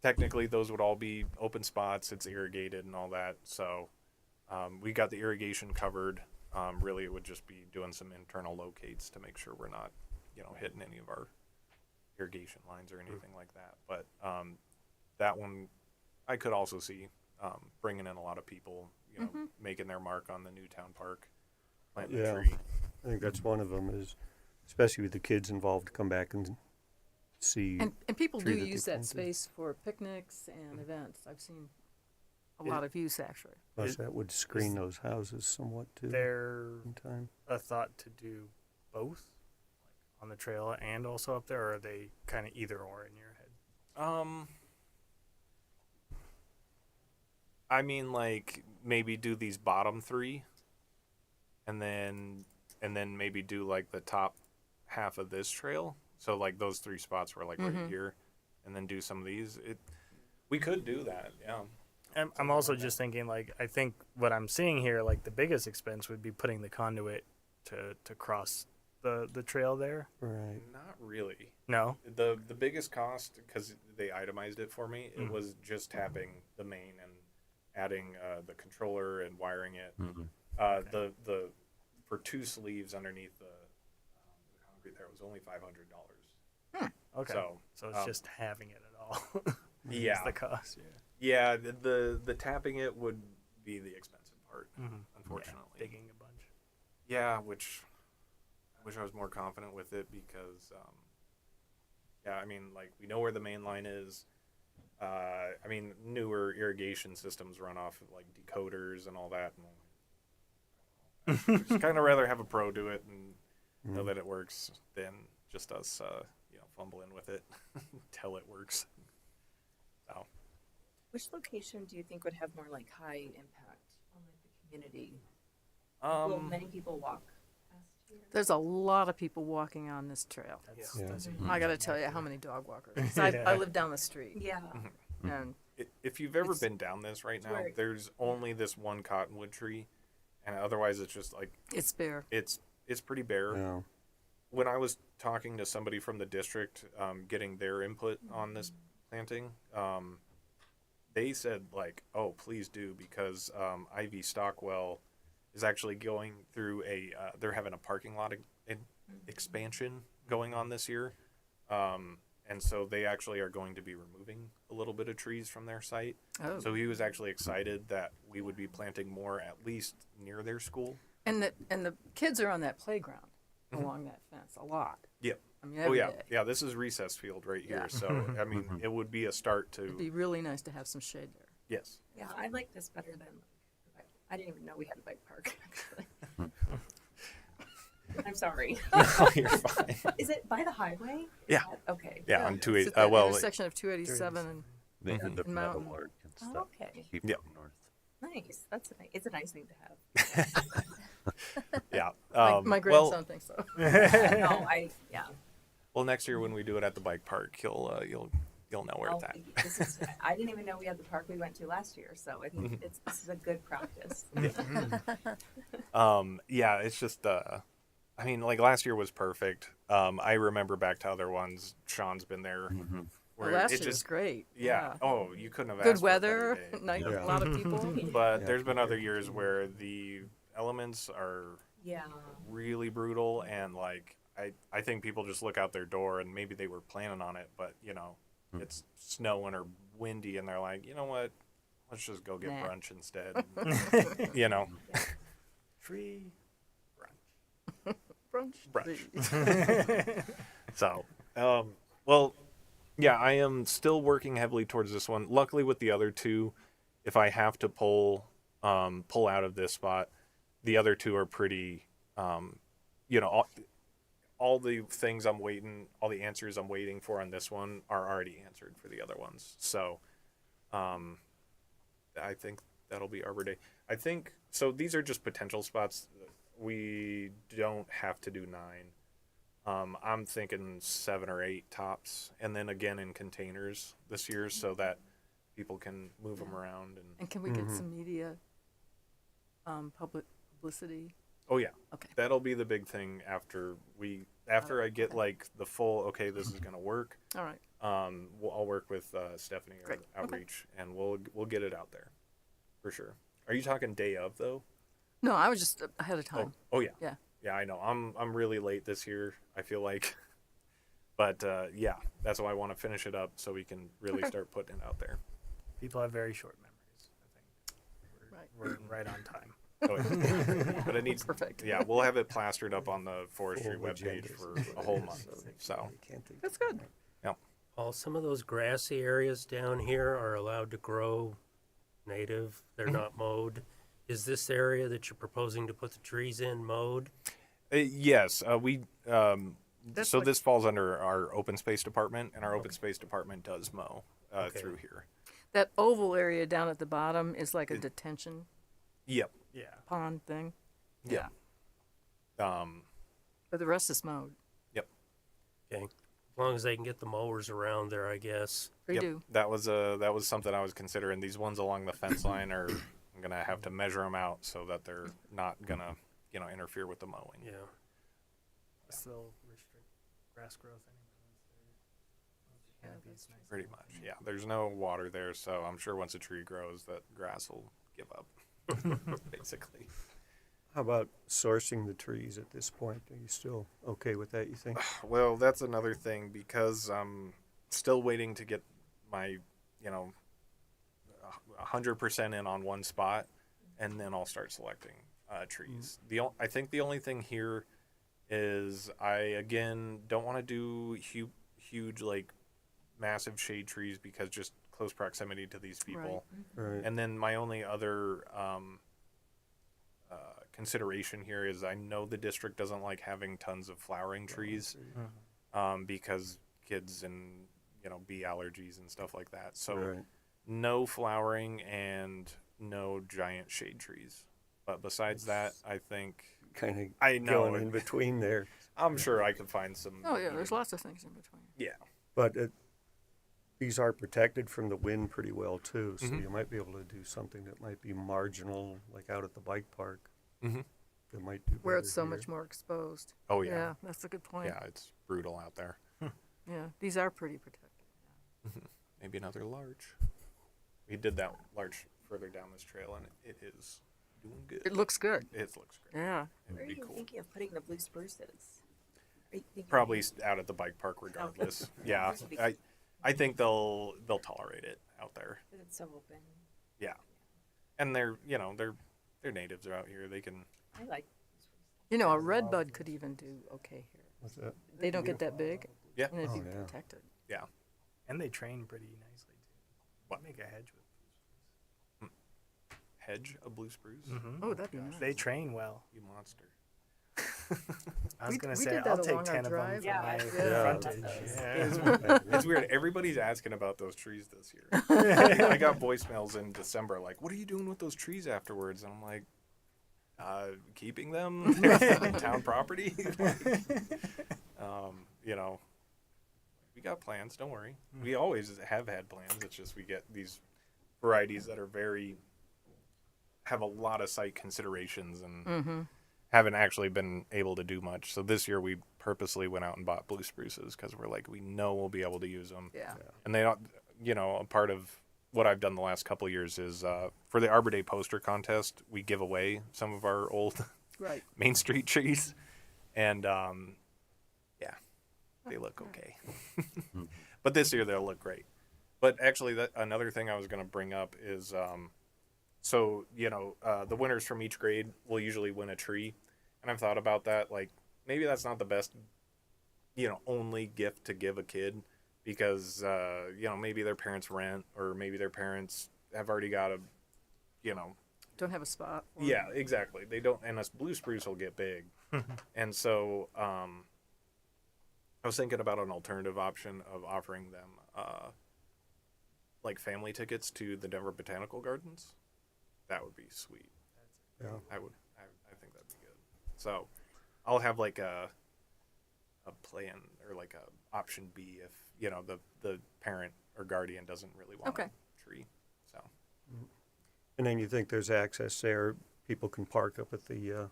technically those would all be open spots. It's irrigated and all that. So we got the irrigation covered. Really, it would just be doing some internal locates to make sure we're not, hitting any of our irrigation lines or anything like that. But that one, I could also see bringing in a lot of people, making their mark on the new town park, planting Yeah. a tree. I think that's one of them is, especially with the kids involved, to come back and see. And people do tree that they use that planted. space for picnics and events. I've seen a lot of use actually. Plus, that would screen those houses somewhat too. There In time. a thought to do both, like on the trail and also up there, or are they kind of either or in your head? I mean, like maybe do these bottom three, and then maybe do like the top half of this trail. So like those three spots were like right here, and then do some of these. We could do that, yeah. I'm also just thinking, like, I think what I'm seeing here, like, the biggest expense would be putting the conduit to cross the trail there. Right. Not really. No? The biggest cost, because they itemized it for me, it was just tapping the main and adding the controller and wiring it. The for 2 sleeves underneath the concrete there was only $500. Okay. So it's just having it at all. yeah, It's the cost, yeah. yeah. The tapping it would be the expensive part, unfortunately. Yeah, digging a bunch. Yeah, which I wish I was more confident with it because, I mean, like we know where the main line is. I mean, newer irrigation systems run off of like decoders and all that. And just kind of rather have a pro do it and know that it works than just us, fumbling with it until it works. So. Which location do you think would have more like high impact on like the community? Will many people walk past here? There's a lot of people walking on this trail. That's I got to tell you how many dog walkers. 'Cause I live down the street, Yeah. and If you've ever It's- been down this right now, where- there's only this one cottonwood tree, and otherwise it's just like it's bare. it's pretty bare. Yeah. When I was talking to somebody from the district, getting their input on this planting, they said like, "Oh, please do," because Ivy Stockwell is actually going through they're having a parking lot expansion going on this year, and so they actually are going to be removing a little bit of trees from their site. Oh, So he was actually excited that we would be planting more, at least near their school. and the kids are on that playground along that fence a lot. Yep. I mean, Oh every yeah, day. yeah. This is recess field right here. Yeah. So I mean, it would be a start It'd to be really nice to have some shade there. yes. Yeah, I like this better than the bike. I didn't even know we had a bike park, actually. I'm sorry. Oh, you're fine. Is it by the highway? Is Yeah. that- okay. Yeah, on It's 280. at that Well, intersection of 287 and They had the Mountain. Meadowlark and Oh, stuff. okay. Keep Yep. going north. Nice. It's a nice thing to have. yeah. my grandson well, thinks so. Yeah. well, next year when we do it at the bike park, you'll know where it's at. I didn't even know we had the park we went to last year, so I think this is a good practice. Yeah, it's just I mean, like last year was perfect. I remember back to other ones. Sean's been there. Where Last it year was just great. yeah. Oh, you couldn't have Good asked for a better weather, day. nice, Yeah. a lot of people. But Yeah. there's been other years where the elements are Yeah. really brutal, and like I think people just look out their door and maybe they were planning on it, but it's snowing or windy, and they're like, you know what, let's just go get Nah. brunch instead. Free. Brunch. So, well, yeah, I am still working heavily towards this one. Luckily, with the other two, if I have to pull out of this spot, the other two are pretty, all the things I'm waiting, all the answers I'm waiting for on this one are already answered for the other ones. So, I think that'll be Arbor Day. I think so. These are just potential spots. We don't have to do 9. I'm thinking 7 or 8 tops, and then again in containers this year so that people can move them around. And can we get some media, publicity? Oh yeah, Okay. that'll be the big thing after I get like the full okay, this is gonna work. All right. I'll work with Stephanie or Great. Okay. Outreach, and we'll get it out there for sure. Are you talking day of though? No, I was just ahead of Oh, time. oh yeah. Yeah. Yeah, I know. I'm really late this year, I feel like. But yeah, that's why I want to finish it up so we can really start putting it out there. People have very short memories. I think Right. we're right on time. Oh, yeah. But it needs Perfect. Yeah, we'll have it plastered up on the forestry Full webpage agendas. for a whole month. So You can't think- That's good. Paul, some of those grassy areas down here are allowed to grow native. They're not mowed. Is this area that you're proposing to put the trees in mowed? yes, we That's so like- this falls under our open space department, and our open space department does mow Okay. through here. That oval area down at the bottom is like a detention Yep. Yeah. pond thing. Yeah. But the rest is mowed. Okay. As long as they can get the mowers around there, I guess. We Yep. do. That was something I was considering. These ones along the fence line are I'm gonna have to measure them out so that they're not gonna interfere with the mowing. Yeah. Still restrict grass growth anyway. Canopies, nice. Pretty much, yeah. There's no water there, so I'm sure once a tree grows, that grass will give up. Basically. How about sourcing the trees at this point? Are you still okay with that, you think? Well, that's another thing because I'm still waiting to get my, 100% in on one spot, and then I'll start selecting trees. I think the only thing here is I again don't want to do huge like massive shade trees because just close proximity to these people. Right. And then my only other consideration here is I know the district doesn't like having tons of flowering trees because kids and bee allergies and stuff like that. So Right. no flowering and no giant shade trees. But besides that, I think Kind I of know going in between there. I'm sure I could find some. Oh, yeah, there's lots of things in between. Yeah. But these are protected from the wind pretty well too, so Mhm. you might be able to do something that might be marginal, like out at the bike park. Mhm. That might do Where better it's so here. much more exposed. Oh yeah. That's a good point. Yeah, it's brutal out there. Yeah, these are pretty protected. Maybe another large. We did that large further down this trail, and it is doing good. It looks good. It looks great. Yeah. It Where would are be you cool. thinking of putting the blue spruces? Are you thinking Probably out at the bike park, regardless. Yeah, This would be- I think they'll tolerate it out there. because it's so open? Yeah, and they're they're natives are out here. They can. I like. You know, a red bud could even do okay here. What's that? They don't get that big, Yeah. and it'd Oh, be yeah. protected. Yeah. And they train pretty nicely too. What? Make a hedge with. Hedge a blue spruce. Oh, that'd be nice. They train well. You monster. I was gonna we say did that I'll take along our 10 of them drive. for Yeah. my Yeah. frontage. It's weird. Everybody's asking about those trees this year. I got voicemails in December like, "What are you doing with those trees afterwards?" And I'm like, "Keeping them town property." We got plans. Don't worry. We always have had plans. It's just we get these varieties that are have a lot of site considerations and haven't actually been able to do much. So this year we purposely went out and bought blue spruces because we're like, we know we'll be able to use them. Yeah. And they don't, a part of what I've done the last couple of years is for the Arbor Day poster contest, we give away some of our old Right. Main Street trees. And they look okay. But this year they'll look great. But actually, another thing I was going to bring up is the winners from each grade will usually win a tree. And I've thought about that. Like, maybe that's not the best, only gift to give a kid because, maybe their parents rent or maybe their parents have already got Don't have a spot. for yeah, exactly. They don't, and a blue spruce will get big. And so, I was thinking about an alternative option of offering them, like family tickets to the Denver Botanical Gardens. That would be sweet. Yeah. I think that'd be good. So, I'll have like a plan or like a option B if, you know, the parent or guardian doesn't really want Okay. a tree. So, And then you think there's access there, people can park up at the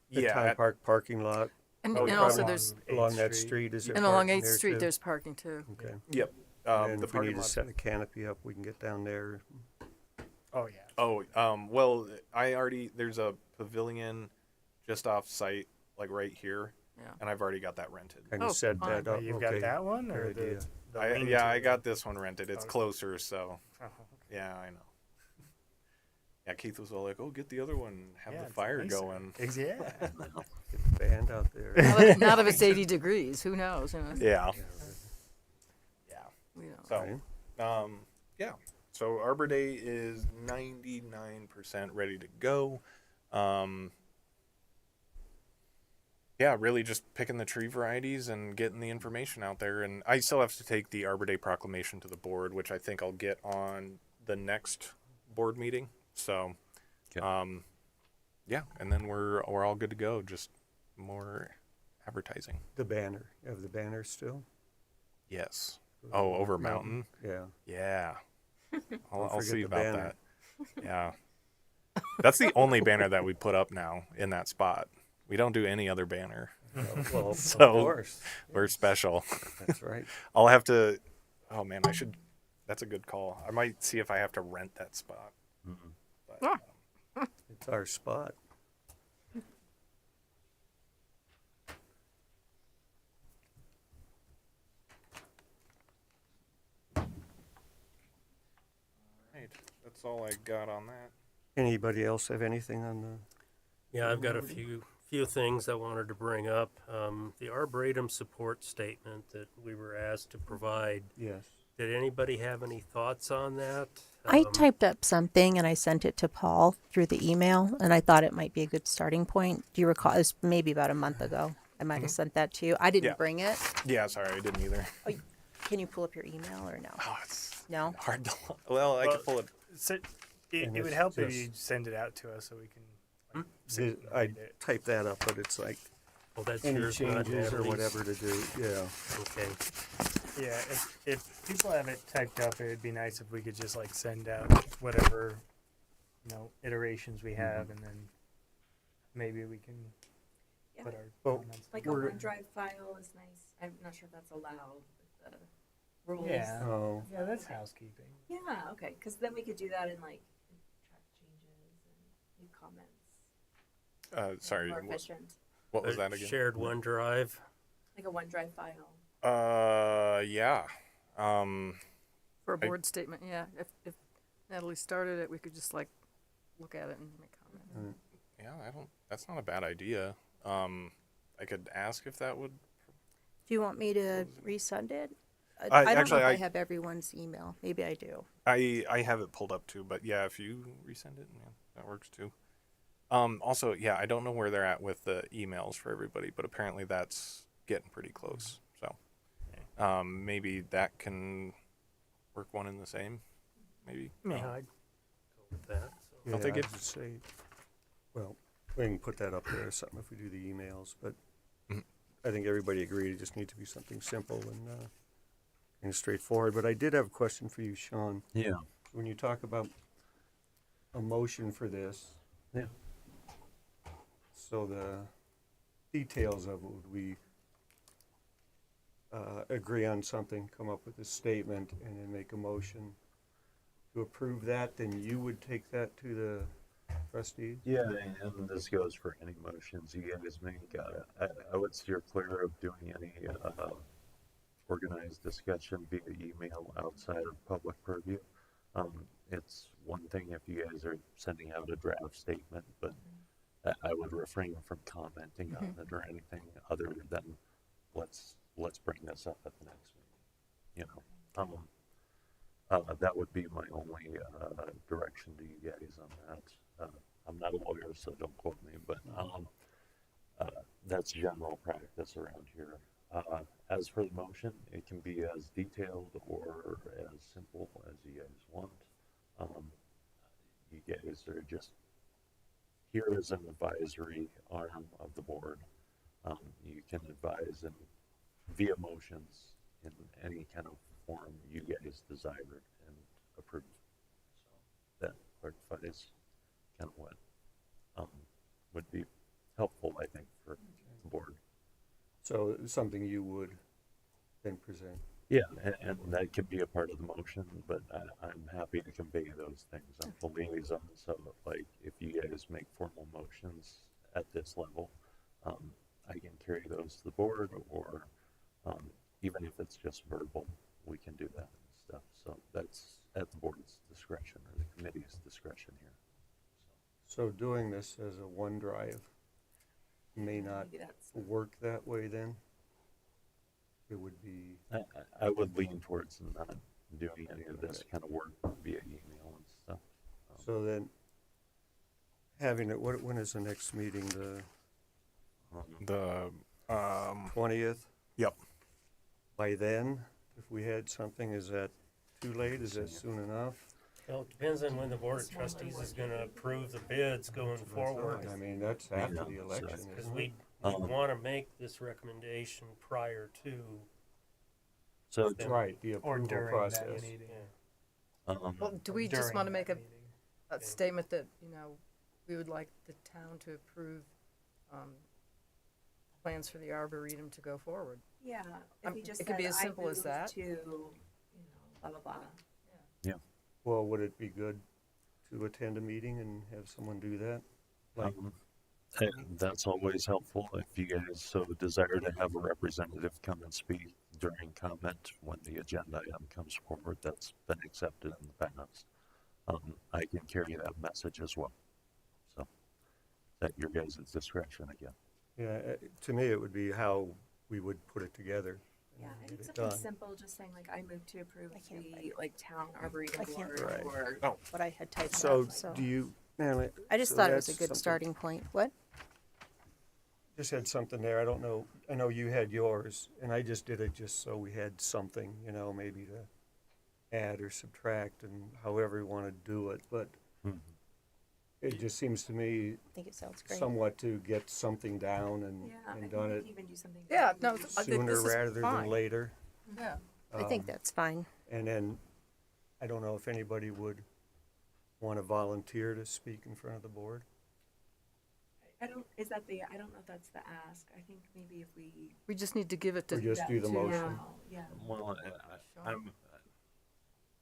yeah, Town Park parking lot And, Oh, and probably also there's, along that street, is there and along parking 8th there Street, too? there's parking too. Okay. yep. And The if we need parking to lot. set a canopy up, we can get down there. Oh yeah. Oh, well, there's a pavilion just off site, like right here. Yeah. And I've already got that rented. Kind Oh, of set fine. that up. You've Okay. got that one, or Good idea. the I lean-to? got this one rented. It's Okay. closer, so Oh, yeah, I know. Yeah, Keith was all like, "Oh, get the other one, have yeah, the it's fire nicer. going." Yeah. Get the band out there. Not if it's 80 degrees, who knows, you know, Yeah, yeah. you know. So, Right. yeah. So Arbor Day is 99% ready to go. Yeah, really just picking the tree varieties and getting the information out there. And I still have to take the Arbor Day proclamation to the board, which I think I'll get on the next board meeting. So, yeah, and then we're all good to go. Just more advertising. The banner. You have the banner still? Yes. Oh, over mountain. Yeah. Yeah. I'll forget see the about banner. that. Yeah. That's the only banner that we put up now in that spot. We don't do any other banner. Well, of So- course. We're special. That's right. I'll have to. Oh man, I should. That's a good call. I might see if I have to rent that spot. But, It's our spot. right. That's all I got on that. Anybody else have anything on the? Yeah, I've got a few things I wanted to bring up. The Arboretum support statement that we were asked to provide. Yes. Did anybody have any thoughts on that? I typed up something and I sent it to Paul through the email, and I thought it might be a good starting point. Do you recall? It was maybe about a month ago. I might have sent that to you. I didn't Yeah. bring it. Yeah, sorry, I didn't either. Can you pull up your email or no? Oh, it's No? hard to. Well, I could pull it. So And it would it's help if just- you send it out to us so we can. Like, sit Did- and I read it. typed that up, but it's like Well, that's any yours, not changes or Natalie's. whatever to do. Yeah. Okay. Yeah, if people have it typed up, it would be nice if we could just like send out whatever, iterations we have, and then maybe we can Yeah. put our Well, comments. Like a We're- OneDrive file is nice. I'm not sure if that's allowed with the rules. Yeah. Oh. Yeah, that's housekeeping. Yeah, okay, because then we could do that in like track changes and leave comments. Sorry, More what, efficient, what was A that again? Shared OneDrive. like a OneDrive file. Yeah. For a I- board statement, yeah, if Natalie started it, we could just like look at it and make comments. Yeah, that's not a bad idea. I could ask if that would. Do you want me to resend it? I- I don't actually, know if I- I have everyone's email. Maybe I do. I have it pulled up too, but yeah, if you resend it, yeah, that works too. Also, yeah, I don't know where they're at with the emails for everybody, but apparently that's getting pretty close. So, maybe that can work one in the same. Maybe. Yeah. I'd go with that. So. Yeah, Don't they I get- would say, well, we can put that up there or something if we do the emails, but Mhm. I think everybody agreed it just needs to be something simple and straightforward. But I did have a question for you, Sean. Yeah. When you talk about a motion for this. Yeah. So the details of it, would we agree on something, come up with a statement, and then make a motion to approve that, then you would take that to the trustees? Yeah, and this goes for any motions you guys make. I would steer clear of doing any organized discussion via email outside of public purview. It's one thing if you guys are sending out a draft statement, but I would refrain from commenting on it or anything other than let's bring this up at the next meeting. That would be my only direction to you guys on that. I'm not a lawyer, so don't quote me, but that's general practice around here. As for the motion, it can be as detailed or as simple as you guys want. You guys are just here as an advisory arm of the board. You can advise and via motions in any kind of form you guys desire and approve. So that clarifies kind of what would be helpful, I think, for the board. So something you would then present. Yeah, and that could be a part of the motion, but I'm happy to convey those things. I'm the liaison, so like if you guys make formal motions at this level, I can carry those to the board, or even if it's just verbal, we can do that and stuff. So that's at the board's discretion or the committee's discretion here. So doing this as a OneDrive may not Maybe that's work that way then? It would be, I would lean towards not doing any of this kind of work via email and stuff. so then having it, when is the next meeting, the The 20th? Yep. By then, if we had something, is that too late? Is that soon enough? Well, it depends on when the board of trustees is going to approve the bids going forward. I mean, that's after Yeah, the so- election, Because isn't it? we Um, want to make this recommendation prior to. So them. Right, the Or approval during process. that meeting. Yeah. Well, do we just During want to that make a meeting. statement that, we would like the town to approve plans for the Arboretum to go forward? Yeah, if we It just could said, be as I simple as move that. to, blah, blah, blah. Well, would it be good to attend a meeting and have someone do that? Like, That's always helpful if you guys so desire to have a representative come and speak during comment when the agenda item comes forward. That's been accepted in the past. I can carry that message as well. So at your guys' discretion again. yeah, to me, it would be how we would put it together. Yeah, and I get think it something done. simple, just saying like, I move to approve I can't the, like, town arboretum I can't board, Right. or, What I had typed So, up, so. do you, Natalie? I just so thought it was a that's good something- starting point. What? Just had something there, I don't know, I know you had yours, and I just did it just so we had something, maybe to add or subtract and however you want to do it, but it just seems to me I think it sounds great. somewhat to get something down and, yeah, I think done we it could even do something. Yeah, very no, loose. I think sooner this is rather than fine. later. Yeah. I think Um, that's fine. And then, I don't know if anybody would want to volunteer to speak in front of the board. I don't know if that's the ask. I think maybe if we. We just need to give it to. Or just do the to- motion. Yeah. Well, I'm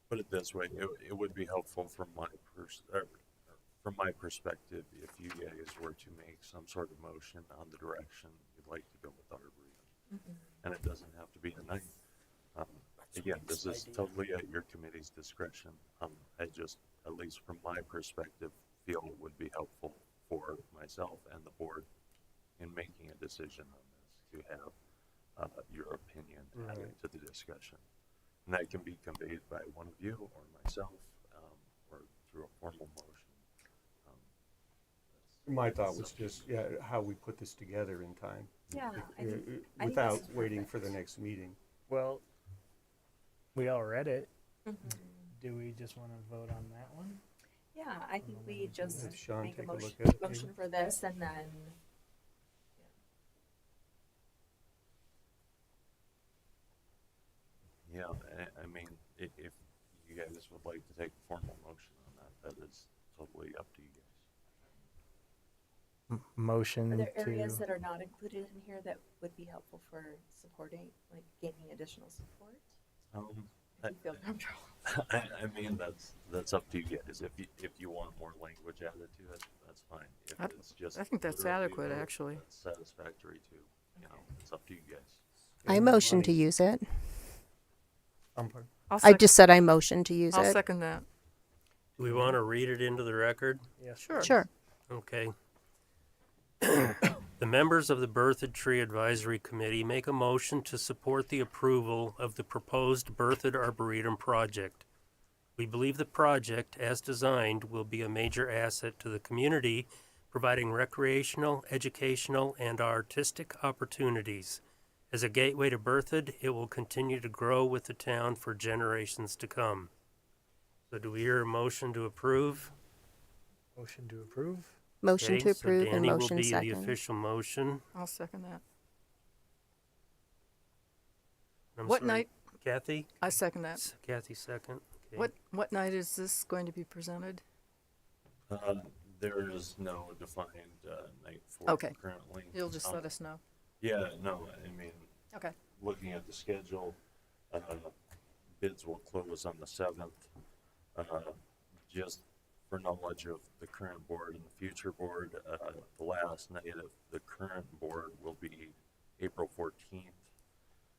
put it this way: it would be helpful from my perspective if you guys were to make some sort of motion on the direction you'd like to go with Arboretum, and it doesn't have to be tonight. Again, this is totally at your committee's discretion. I just, at least from my perspective, feel it would be helpful for myself and the board in making a decision on this to have your opinion added Right. to the discussion. And that can be conveyed by one of you or myself, or through a formal motion. My thought was just, how we put this together in time, Yeah, I think, this without is waiting for the perfect. next meeting. Well, we all read it. Mhm. Do we just want to vote on that one? Yeah, I think we just Have Sean make a take a motion, look at it, motion maybe? for this, and then, Yeah, I mean, if you guys would like to take a formal motion on that, that is totally up to you guys. Motion are there areas to. that are not included in here that would be helpful for supporting, like gaining additional support? If you feel comfortable. I mean, that's up to you guys. If you want more language added to it, that's fine. If I- it's just I think that's literally adequate, a vote actually. that's satisfactory to, it's up to you guys. I motion to use it. Pardon? I just said I motion to use I'll it. second that. Do we want to read it into the record? Yes. Sure. Sure. Okay. The members of the Berthoud Tree Advisory Committee make a motion to support the approval of the proposed Berthoud Arboretum project. We believe the project, as designed, will be a major asset to the community, providing recreational, educational, and artistic opportunities. As a gateway to Berthoud, it will continue to grow with the town for generations to come. So do we hear a motion to approve? Motion to approve. Motion Okay, to so approve and Danny motion will be the second. official motion. I'll second that. I'm What sorry, night? Kathy? I second that. Kathy second. Okay. What night is this going to be presented? There is no defined night for Okay. it currently. You'll just let us know. Yeah, no, I mean, Okay. looking at the schedule, bids will close on the 7th. Just for knowledge of the current board and the future board, the last night of the current board will be April 14th,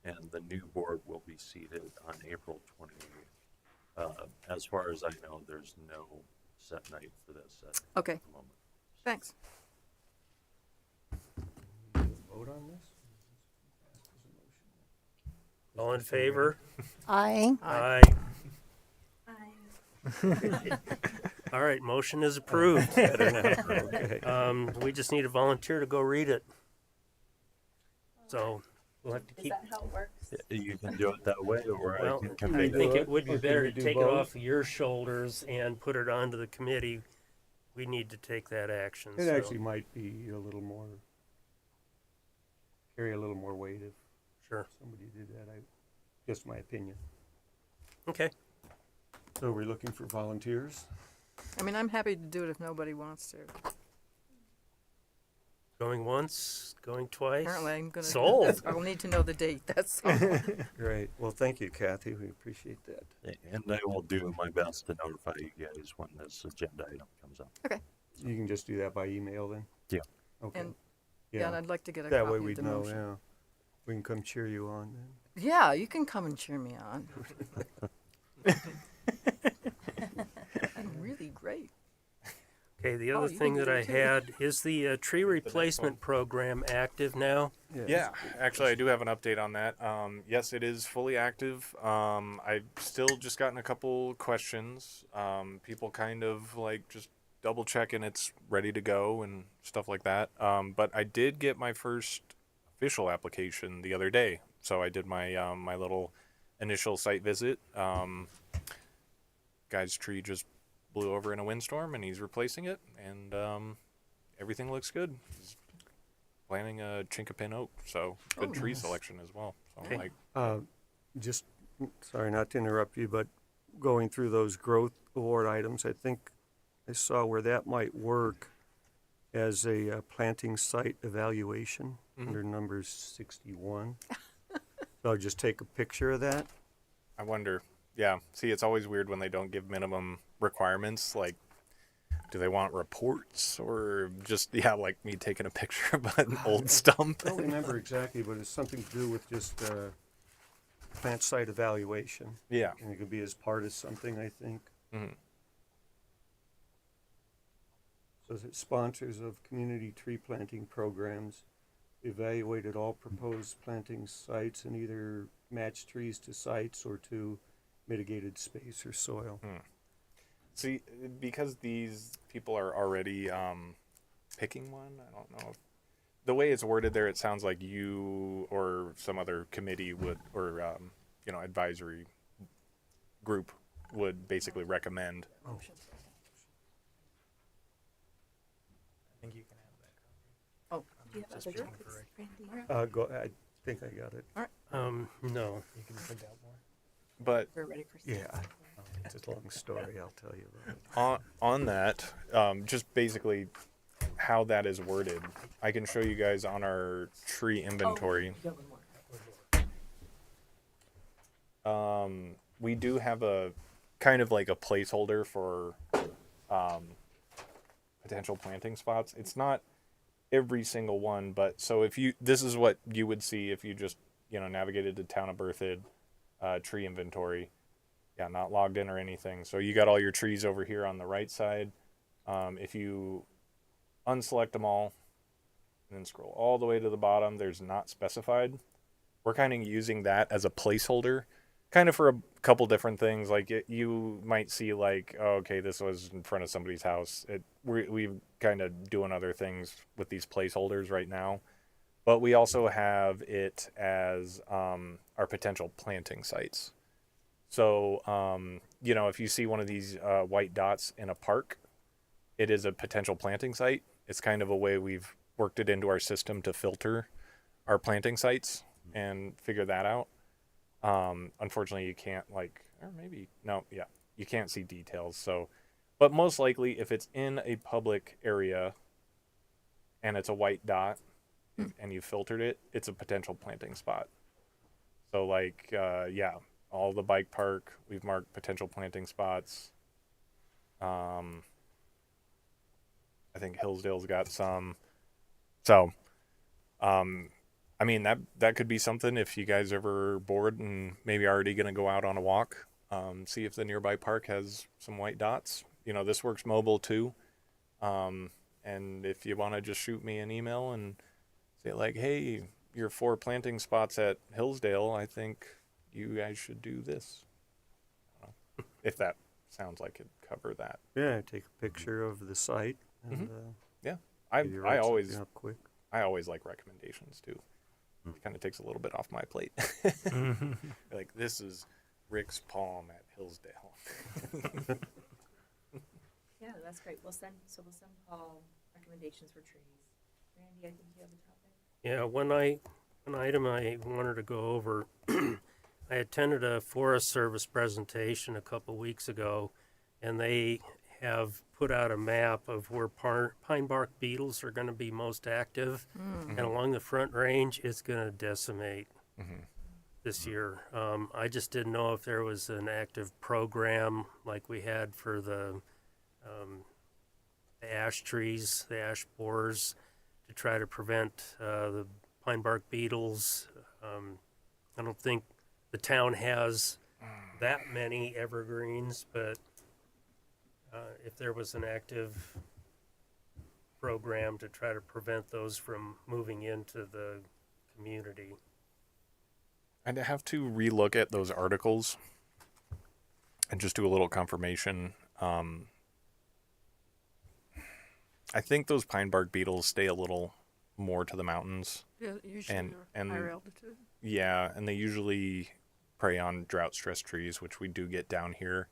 and the new board will be seated on April 28th. As far as I know, there's no set night for this at Okay. the moment. Thanks. Vote on this? All in favor? I Aye. I All right, motion is approved. Better now, okay. We just need a volunteer to go read it. So we'll have to Is keep. that how it works? You can do it that way, or Well, I can I convey think do it it, would be or can better we to do take it both? off of your shoulders and put it onto the committee. We need to take that action. It so- actually might be a little more, carry a little more weight if Sure. somebody did that. Just my opinion. Okay. So we're looking for volunteers? I mean, I'm happy to do it if nobody wants to. Going once, going twice. Apparently, I'm gonna. Sold. I'll need to know the date. That's all. Great. Well, thank you, Kathy. We appreciate that. And I will do my best to notify you guys when this agenda item comes up. You can just do that by email then? Yeah. Okay. And yeah, and Yeah. I'd like to get a That copy way of we'd the know, motion. yeah. We can come cheer you on then. Yeah, you can come and cheer me on. I'm really great. Okay, the Oh, other you thing can that do I it too. had is the tree replacement program active now? Yeah, actually, I do have an update on that. Yes, it is fully active. I've still just gotten a couple questions. People kind of like just double checking it's ready to go and stuff like that. But I did get my first official application the other day, so I did my my little initial site visit. Guy's tree just blew over in a windstorm, and he's replacing it, and everything looks good. He's planting a chinkapin oak, so good Oh, tree nice. selection as well. So Okay. like, Just, sorry not to interrupt you, but going through those growth award items, I think I saw where that might work as a planting site evaluation under number 61. So I'll just take a picture of that. I wonder. Yeah. See, it's always weird when they don't give minimum requirements. Like, do they want reports or just like me taking a picture of an old stump? I don't remember exactly, but it's something to do with just plant site evaluation. Yeah. And it could be as part of something, I think. Mhm. So it sponsors of community tree planting programs evaluated all proposed planting sites and either match trees to sites or to mitigated space or soil. See, because these people are already picking one, I don't know if the way it's worded there, it sounds like you or some other committee would, or advisory group would basically recommend. think you can have that. Do you have Just other checking copies, Randy? I think I got it. No. You can print out more. But We're ready for. Yeah. It's a long story, I'll tell you about it. on that, just basically how that is worded, I can show you guys on our tree inventory. You have one more. We do have a kind of like a placeholder for potential planting spots. It's not every single one, but so if you, this is what you would see if you just navigated to Town of Berthoud tree inventory. Yeah, not logged in or anything. So you got all your trees over here on the right side. If you unselect them all and then scroll all the way to the bottom, there's not specified. We're kind of using that as a placeholder, kind of for a couple different things. Like you might see like, oh, okay, this was in front of somebody's house. We've kind of doing other things with these placeholders right now. But we also have it as our potential planting sites. So, if you see one of these white dots in a park, it is a potential planting site. It's kind of a way we've worked it into our system to filter our planting sites and figure that out. Unfortunately, you can't or maybe no, yeah, you can't see details. So, but most likely, if it's in a public area and it's a white dot and you filtered it, it's a potential planting spot. So, yeah, all the bike park, we've marked potential planting spots. I think Hillsdale's got some. So, I mean that could be something if you guys ever bored and maybe already gonna go out on a walk. See if the nearby park has some white dots. This works mobile too. And if you want to just shoot me an email and say hey, your 4 planting spots at Hillsdale, I think you guys should do this. If that sounds like it'd cover that. Yeah, take a picture of the site and, Yeah, maybe write I always something up quick. like recommendations too. It kind of takes a little bit off my plate. Like, this is Rick's palm at Hillsdale. Yeah, that's great. We'll send Paul recommendations for trees. Randy, I think you have a topic. Yeah, one item I wanted to go over. I attended a Forest Service presentation a couple weeks ago, and they have put out a map of where pine bark beetles are going to be most active, and along the Front Range, it's going to decimate this year. I just didn't know if there was an active program like we had for the ash trees, the ash borers, to try to prevent the pine bark beetles. I don't think the town has that many evergreens, but if there was an active program to try to prevent those from moving into the community. I'd have to relook at those articles and just do a little confirmation. I think those pine bark beetles stay a little more to the mountains. Yeah, usually And- they're and- higher altitude. Yeah, and they usually prey on drought stressed trees, which we do get down here.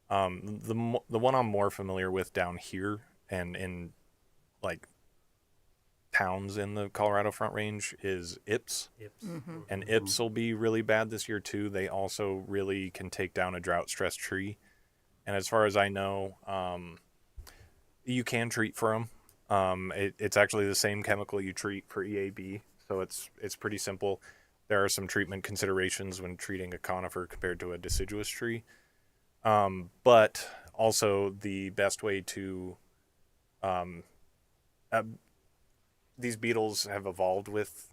The one I'm more familiar with down here and in towns in the Colorado Front Range is Ips. Yips. And Ips will be really bad this year too. They also really can take down a drought stressed tree. And as far as I know, you can treat for them. It's actually the same chemical you treat for EAB, so it's pretty simple. There are some treatment considerations when treating a conifer compared to a deciduous tree. But also the best way to these beetles have evolved with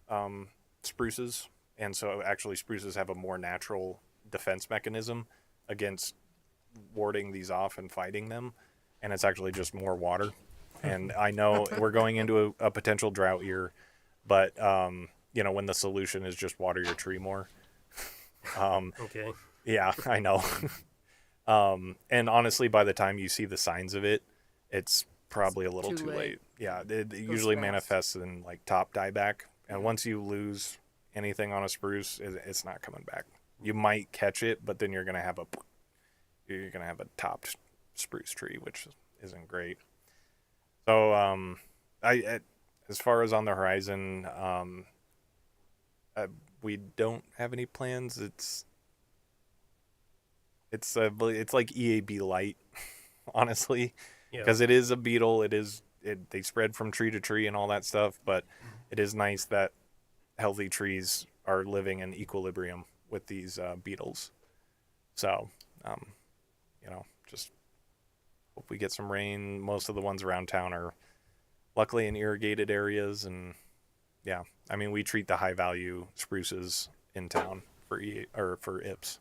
spruces, and so actually spruces have a more natural defense mechanism against warding these off and fighting them, and it's actually just more water. And I know we're going into a potential drought year, but when the solution is just water your tree more. Okay. Yeah, I know. And honestly, by the time you see the signs of it, it's probably a little Too too late. late. Yeah, it usually fast. manifests in top dieback, and once you lose anything on a spruce, it's not coming back. You might catch it, but then you're gonna have a topped spruce tree, which isn't great. So, as far as on the horizon, we don't have any plans. It's like EAB light, honestly, Yeah. because it is a beetle. They spread from tree to tree and all that stuff. But it is nice that healthy trees are living in equilibrium with these beetles. So, just hope we get some rain. Most of the ones around town are luckily in irrigated areas, and yeah, I mean, we treat the high value spruces in town for Ips.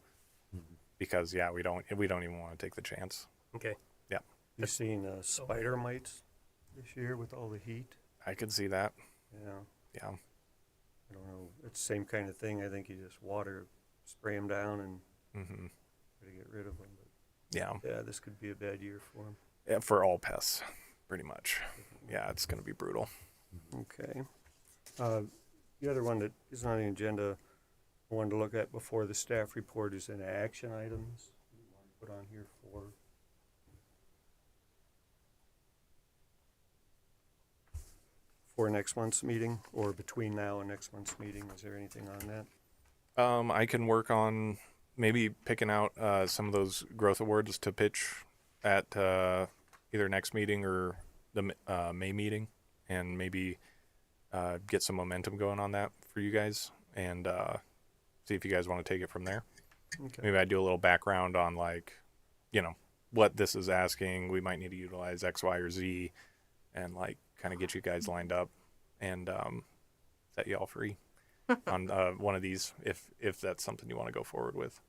Because we don't even want to take the chance. Okay. Yeah, You seen spider mites this year with all the heat? I could see that. Yeah, Yeah, I don't know. It's the same kind of thing. I think you just spray them down and try to get rid of them. But yeah, yeah, this could be a bad year for them. yeah, for all pests, pretty much. Yeah, it's gonna be brutal. Okay. The other one that is on the agenda, I wanted to look at before the staff report is in action items. You want to put on here for next month's meeting, or between now and next month's meeting. Is there anything on that? I can work on maybe picking out some of those growth awards to pitch at either next meeting or the May meeting, and maybe get some momentum going on that for you guys, and see if you guys want to take it from there. Okay. Maybe I do a little background on, like, you know, what this is asking. We might need to utilize X, Y, or Z, and like kind of get you guys lined up and set you all free on one of these if that's something you want to go forward with.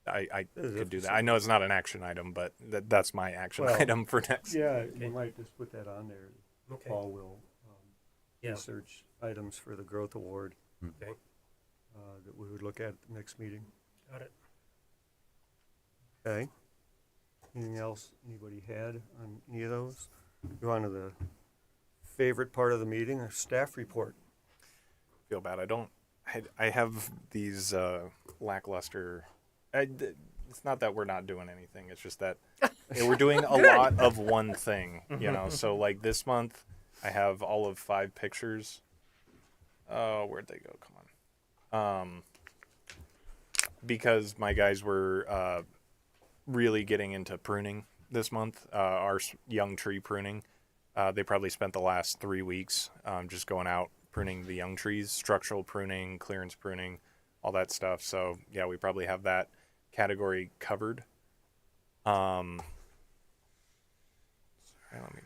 I could do that. I know it's not an action item, but that's my action Well, item for next. Yeah, you might just put that on there. Okay. Paul will Yeah. research items for the growth award Okay. that we would look at the next meeting. Got it. Okay. Anything else anybody had on any of those? Go on to the favorite part of the meeting, a staff report. Feel bad. I have these lackluster. It's not that we're not doing anything. It's just that we're doing a lot of one thing, you know. So like this month, I have all of 5 pictures. Oh, where'd they go? Come on. Because my guys were really getting into pruning this month, our young tree pruning. They probably spent the last 3 weeks just going out pruning the young trees, structural pruning, clearance pruning, all that stuff. So yeah, we probably have that category covered. Sorry, let me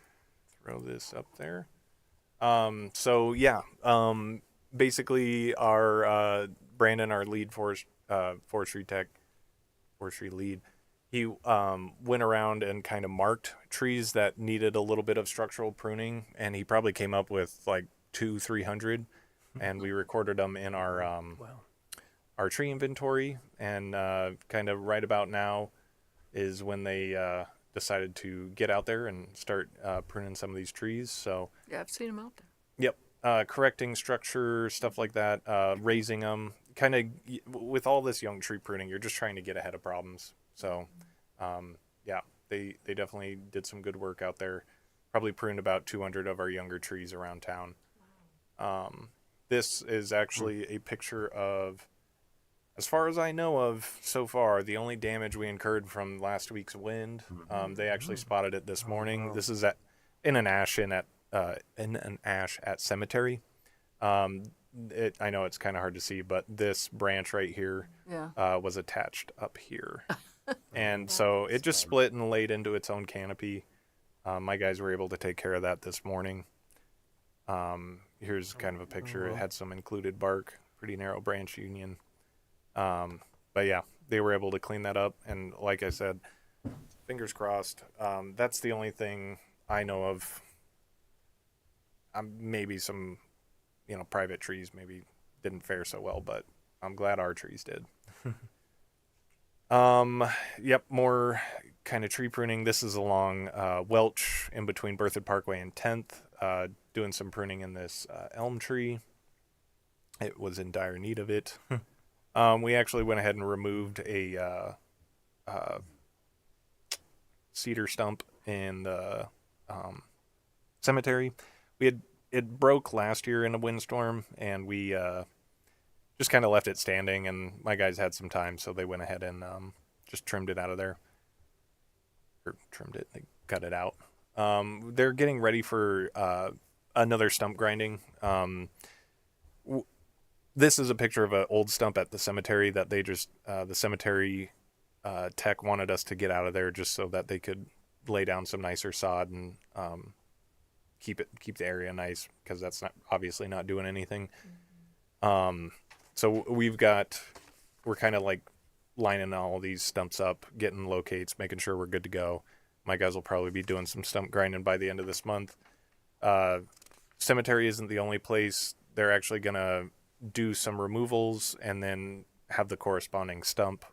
throw this up there. So yeah, basically our Brandon, our lead forestry lead, he went around and kind of marked trees that needed a little bit of structural pruning, and he probably came up with like 200-300, and we recorded them in our Wow. our tree inventory. And kind of right about now is when they decided to get out there and start pruning some of these trees. So Yeah, I've seen them out there. yep, correcting structure, stuff like that, raising them. Kind of with all this young tree pruning, you're just trying to get ahead of problems. So, yeah, they definitely did some good work out there. Probably pruned about 200 of our younger trees around town. This is actually a picture of, as far as I know of so far, the only damage we incurred from last week's wind. They actually spotted it this morning. wow. This is in an ash at Cemetery. I know it's kind of hard to see, but this branch right here Yeah. was attached up here. And so it just split and laid into its own canopy. My guys were able to take care of that this morning. Here's kind of a picture. It had some included bark, pretty narrow branch union. But yeah, they were able to clean that up. And like I said, fingers crossed. That's the only thing I know of. Maybe some, private trees maybe didn't fare so well, but I'm glad our trees did. Yep, more kind of tree pruning. This is along Welch in between Berthoud Parkway and 10th, doing some pruning in this elm tree. It was in dire need of it. We actually went ahead and removed a cedar stump in the cemetery. It broke last year in a windstorm, and we just kind of left it standing, and my guys had some time, so they went ahead and just trimmed it out of there. Or trimmed it, they cut it out. They're getting ready for another stump grinding. This is a picture of an old stump at the cemetery that they just, the cemetery tech wanted us to get out of there just so that they could lay down some nicer sod and keep the area nice, because that's obviously not doing anything. So we're kind of like lining all these stumps up, getting locates, making sure we're good to go. My guys will probably be doing some stump grinding by the end of this month. Cemetery isn't the only place. They're actually going to do some removals and then have the corresponding stump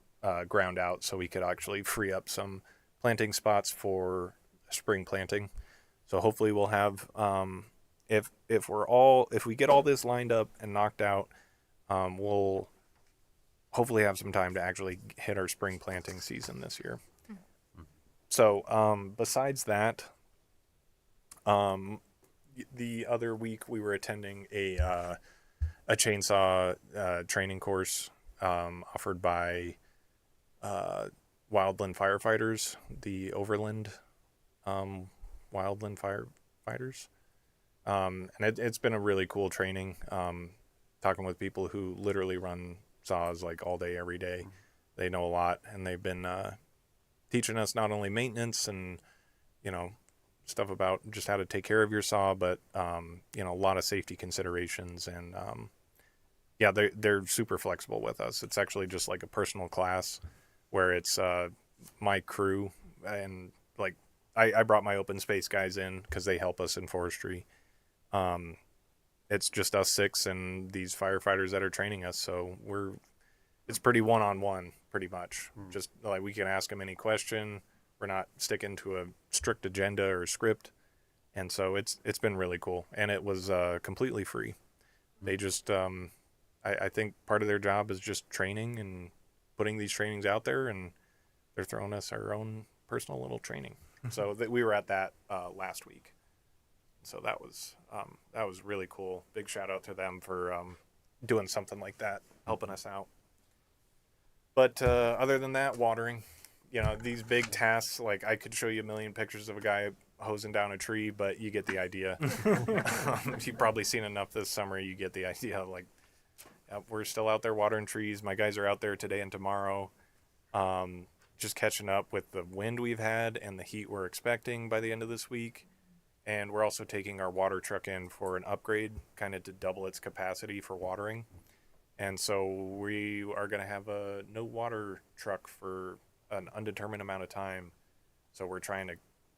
ground out so we could actually free up some planting spots for spring planting. So hopefully we'll have, if we get all this lined up and knocked out, we'll hopefully have some time to actually hit our spring planting season this year. So besides that, the other week we were attending a a chainsaw training course offered by Wildland Firefighters, the Overland Wildland Firefighters. And it's been a really cool training. Talking with people who literally run saws like all day, every day. They know a lot, and they've been teaching us not only maintenance and, you know, stuff about just how to take care of your saw, but, you know, a lot of safety considerations. And, yeah, they're super flexible with us. It's actually just like a personal class where it's my crew, and like I brought my open space guys in because they help us in forestry. It's just us 6 and these firefighters that are training us. So it's pretty one-on-one, pretty much. Just like we can ask them any question. We're not sticking to a strict agenda or script. And so it's been really cool. And it was completely free. They just, I think part of their job is just training and putting these trainings out there, and they're throwing us our own personal little training. So we were at that last week. So that was really cool. Big shout out to them for doing something like that, helping us out. But other than that, watering, you know, these big tasks, like I could show you a million pictures of a guy hosing down a tree, but you get the idea. You've probably seen enough this summer. You get the idea. Like, we're still out there watering trees. My guys are out there today and tomorrow, just catching up with the wind we've had and the heat we're expecting by the end of this week. And we're also taking our water truck in for an upgrade, kind of to double its capacity for watering. And so we are going to have a no water truck for an undetermined amount of time. So we're trying to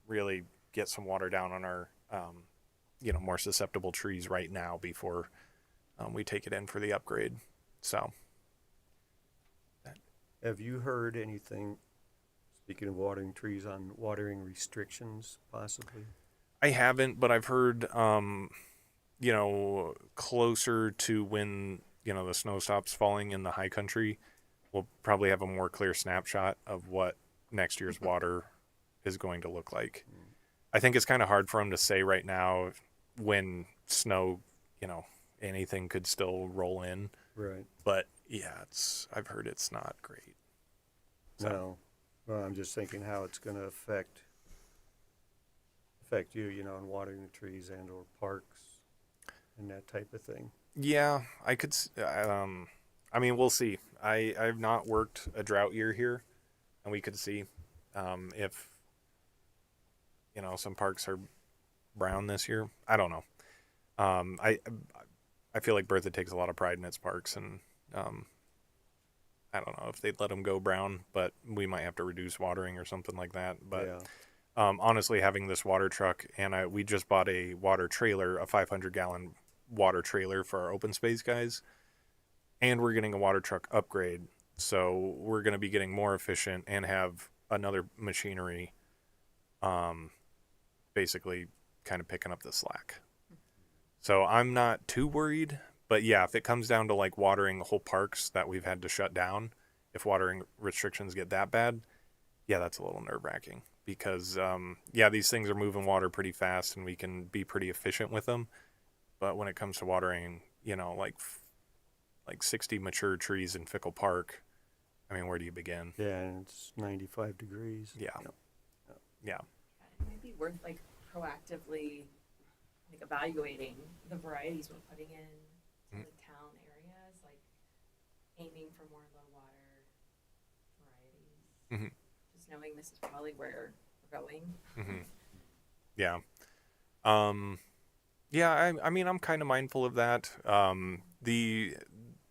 really get some water down on our, you know, more susceptible trees right now before we take it in for the upgrade. So. Have you heard anything, speaking of watering trees, on watering restrictions possibly? I haven't, but I've heard, you know, closer to when, you know, the snow stops falling in the high country, we'll probably have a more clear snapshot of what next year's water is going to look like. I think it's kind of hard for them to say right now when snow, you know, anything could still roll in. Right. But yeah, I've heard it's not great. So. No. Well, I'm just thinking how it's going to affect you, you know, in watering the trees and or parks and that type of thing. Yeah, I could. I mean, we'll see. I've not worked a drought year here, and we could see if, you know, some parks are brown this year. I don't know. I feel like Bertha takes a lot of pride in its parks, and I don't know if they'd let them go brown, but we might have to reduce watering or something like that. But Yeah. Honestly, having this water truck, and we just bought a water trailer, a 500-gallon water trailer for our open space guys, and we're getting a water truck upgrade. So we're going to be getting more efficient and have another machinery basically kind of picking up the slack. So I'm not too worried, but yeah, if it comes down to like watering whole parks that we've had to shut down, if watering restrictions get that bad, yeah, that's a little nerve-wracking because, yeah, these things are moving water pretty fast and we can be pretty efficient with them. But when it comes to watering, you know, like 60 mature trees in Fickle Park, I mean, where do you begin? Yeah, and it's 95 degrees. Yeah. Yeah. It might be worth like proactively like evaluating the varieties we're putting in the town areas, like aiming for more low water varieties. Just knowing this is probably where we're going. Yeah. Yeah, I mean, I'm kind of mindful of that.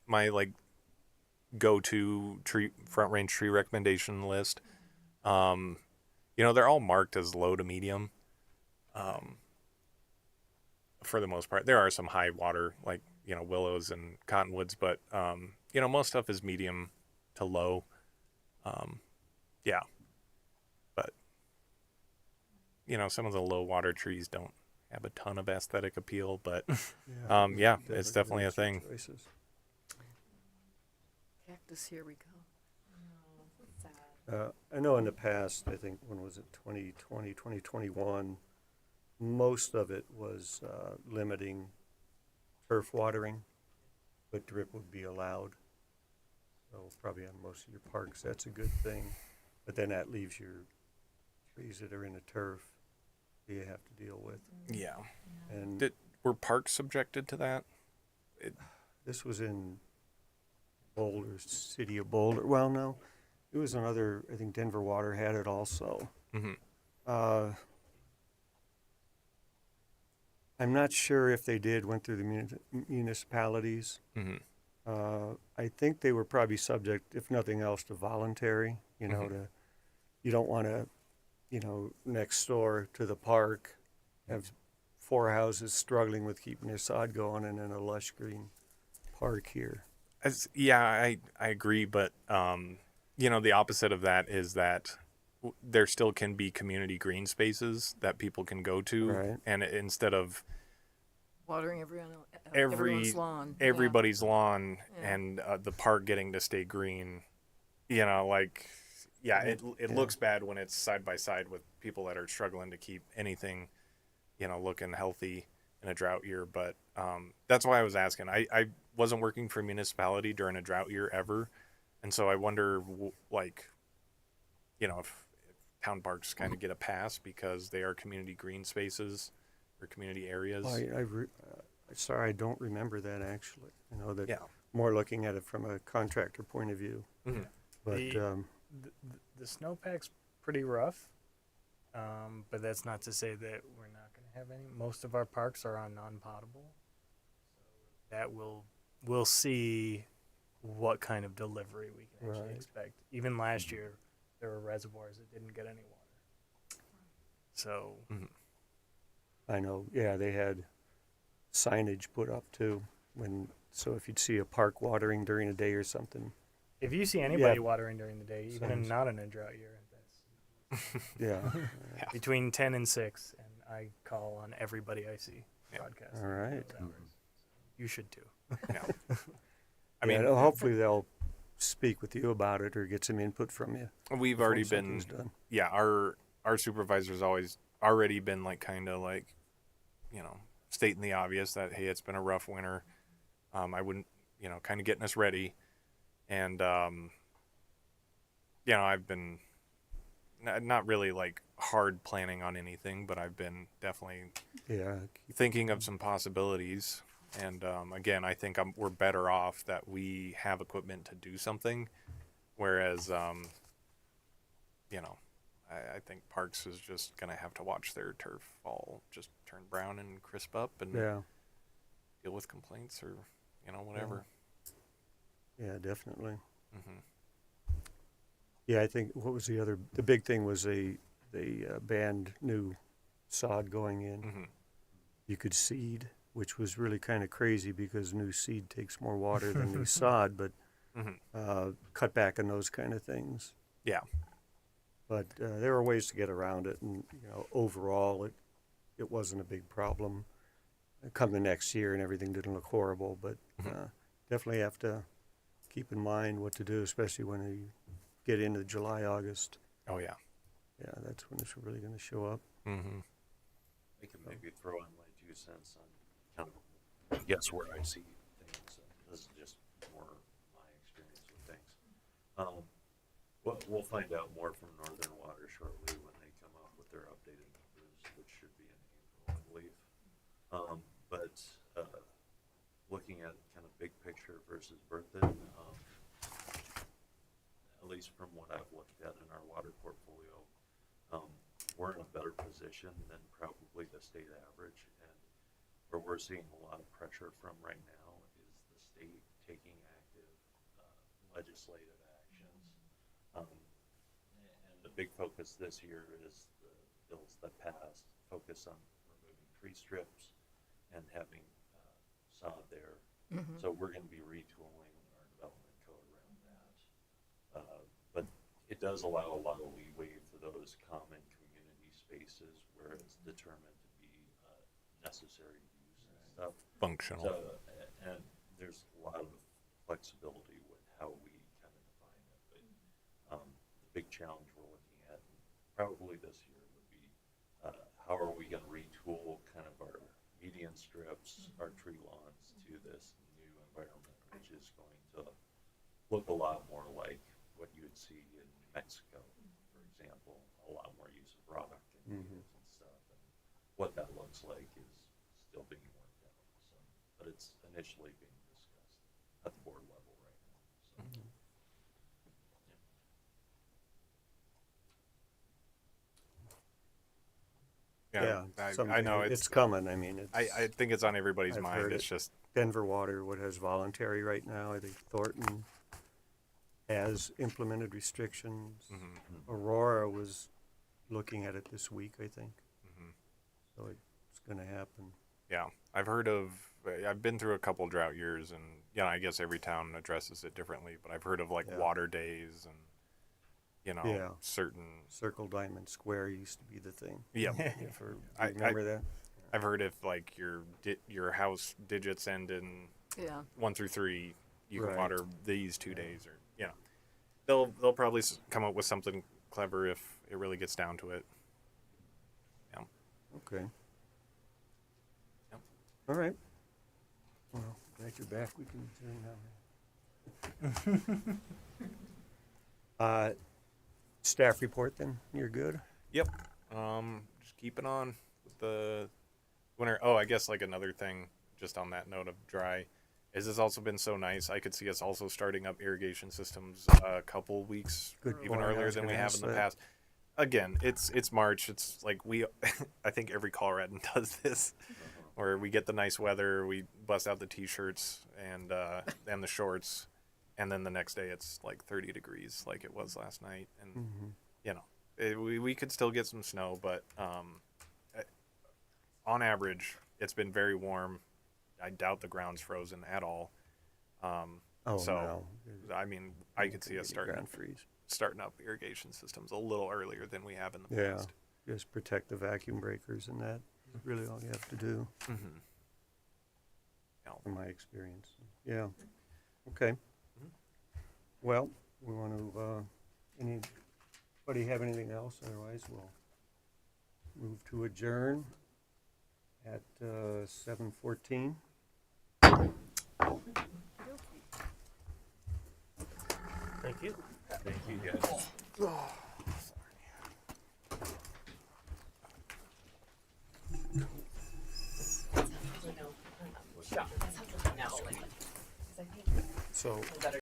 My like go-to front range tree recommendation list, you know, they're all marked as low to medium. For the most part, there are some high water, like, you know, willows and cottonwoods, but, you know, most stuff is medium to low. Yeah. But, you know, some of the low water trees don't have a ton of aesthetic appeal, but, yeah, it's definitely a thing. Choices. Cactus, here we go. Oh, that's sad. I know in the past, I think, when was it, 2020, 2021, most of it was limiting turf watering. but drip would be allowed. So probably on most of your parks, that's a good thing. But then that leaves your trees that are in the turf you have to deal with. Yeah. And Were parks subjected to that? this was in Boulder, city of Boulder. Well, no, it was another, I think Denver Water had it also. Mm-hmm. I'm not sure if they went through the municipalities. Mm-hmm. I think they were probably subject, if nothing else, to voluntary, you don't want to, next door to the park, have 4 houses struggling with keeping their sod going and then a lush green park here. I agree, but the opposite of that is that there still can be community green spaces that people can go to, Right. and instead of Watering everyone's lawn. Yeah. everybody's lawn Yeah. and the park getting to stay green, it looks bad when it's side by side with people that are struggling to keep anything, looking healthy in a drought year. But that's why I was asking. I wasn't working for a municipality during a drought year ever, and so I wonder, if town parks kind of get a pass because they are community green spaces or community areas. Sorry, I don't remember that actually. That Yeah. more looking at it from a contractor point of view. Mhm. But The snowpack's pretty rough, but that's not to say that we're not going to have any. Most of our parks are on non-potable, so that we'll see what kind of delivery we can actually Right. expect. Even last year, there were reservoirs that didn't get any water. So I know, yeah, they had signage put up too. So if you'd see a park watering during the day or something, if you see anybody Yeah. watering during the day, even Sounds- not in a drought year, that's yeah. between 10 and 6, and I call on everybody I see broadcast. All right. those hours. You should too. Yeah. I mean, hopefully they'll speak with you about it or get some input from you. We've before already been, something's done. our supervisor's always already been stating the obvious that, hey, it's been a rough winter. I wouldn't, kind of getting us ready. And, I've been not really hard planning on anything, but I've been definitely Yeah. thinking of some possibilities. And, again, I think we're better off that we have equipment to do something. Whereas, I think Parks is just going to have to watch their turf all just turn brown and crisp up and Yeah. deal with complaints or, whatever. Yeah, definitely. Mm-hmm. Yeah, I think the big thing was they banned new sod going in. Mm-hmm. You could seed, which was really kind of crazy because new seed takes more water than new sod, but Mm-hmm. cut back on those kind of things. Yeah. But there were ways to get around it, and overall, it wasn't a big problem. Come the next year, and everything didn't look horrible, but definitely have to keep in mind what to do, especially when you get into July, August. Oh, yeah. Yeah, that's when it's really going to show up. Mm-hmm. I can maybe throw in my 2 cents on kind of guess where I see things. This is just more my experience with things. We'll find out more from Northern Water shortly when they come up with their updated numbers, which should be in April, I believe. But looking at kind of big picture versus Berthoud, at least from what I've looked at in our water portfolio, we're in a better position than probably the state average. And where we're seeing a lot of pressure from right now is the state taking active legislative actions. And the big focus this year is the bills that passed focus on removing tree strips and having sod there. So we're going to be retooling our development code around that. But it does allow a lot of leeway for those common community spaces where it's determined to be necessary use and stuff. Functional. So, and there's a lot of flexibility with how we kind of define it. But the big challenge we're looking at probably this year would be how are we going to retool kind of our median strips, our tree lawns to this new environment is going to look a lot more like what you would see in New Mexico, for example, a lot more use of rock and needles and stuff. And what that looks like is still being worked out. So, but it's initially being discussed at the board level right now. So. Yeah, I something- know it's coming. I mean, it's, I think it's on everybody's I've mind. heard It's it. just Denver Water, what has voluntary right now. I think Thornton has implemented restrictions. Aurora was looking at it this week, I think. So it's going to happen. yeah. I've heard of. I've been through a couple drought years, and I guess every town addresses it differently. But I've heard of like Yeah. water days and Yeah. certain. Circle Diamond Square used to be the thing. Yeah, For, I- remember that? I've heard if like your house digits end in Yeah. 1 through 3, you Right. can water these 2 days, or they'll probably come up with something clever if it really gets down to it. Okay. Yep. All right. Well, got your back. We can adjourn now. Staff report then? You're good? Yep. Just keeping on with the winter. Oh, I guess like another thing, just on that note of dry, is this also been so nice. I could see us also starting up irrigation systems a couple weeks, Good even point. I earlier was than we gonna have ask in the that. past. Again, it's March. It's like we, I think every Coloradan does this, where we get the nice weather, we bust out the t-shirts and the shorts, and then the next day it's like 30 degrees like it was last night, and we could still get some snow, but on average it's been very warm. I doubt the ground's frozen at all. Oh, So, no. I mean, I could see us Ground freeze. starting up irrigation systems a little earlier than we have in the Yeah. past. Just protect the vacuum breakers and that is really all you have to do, Mm-hmm. from my experience. Yeah. Okay. Well, we want to, anybody have anything else? Otherwise, we'll move to adjourn at 7:14. Thank you. Thank you guys. So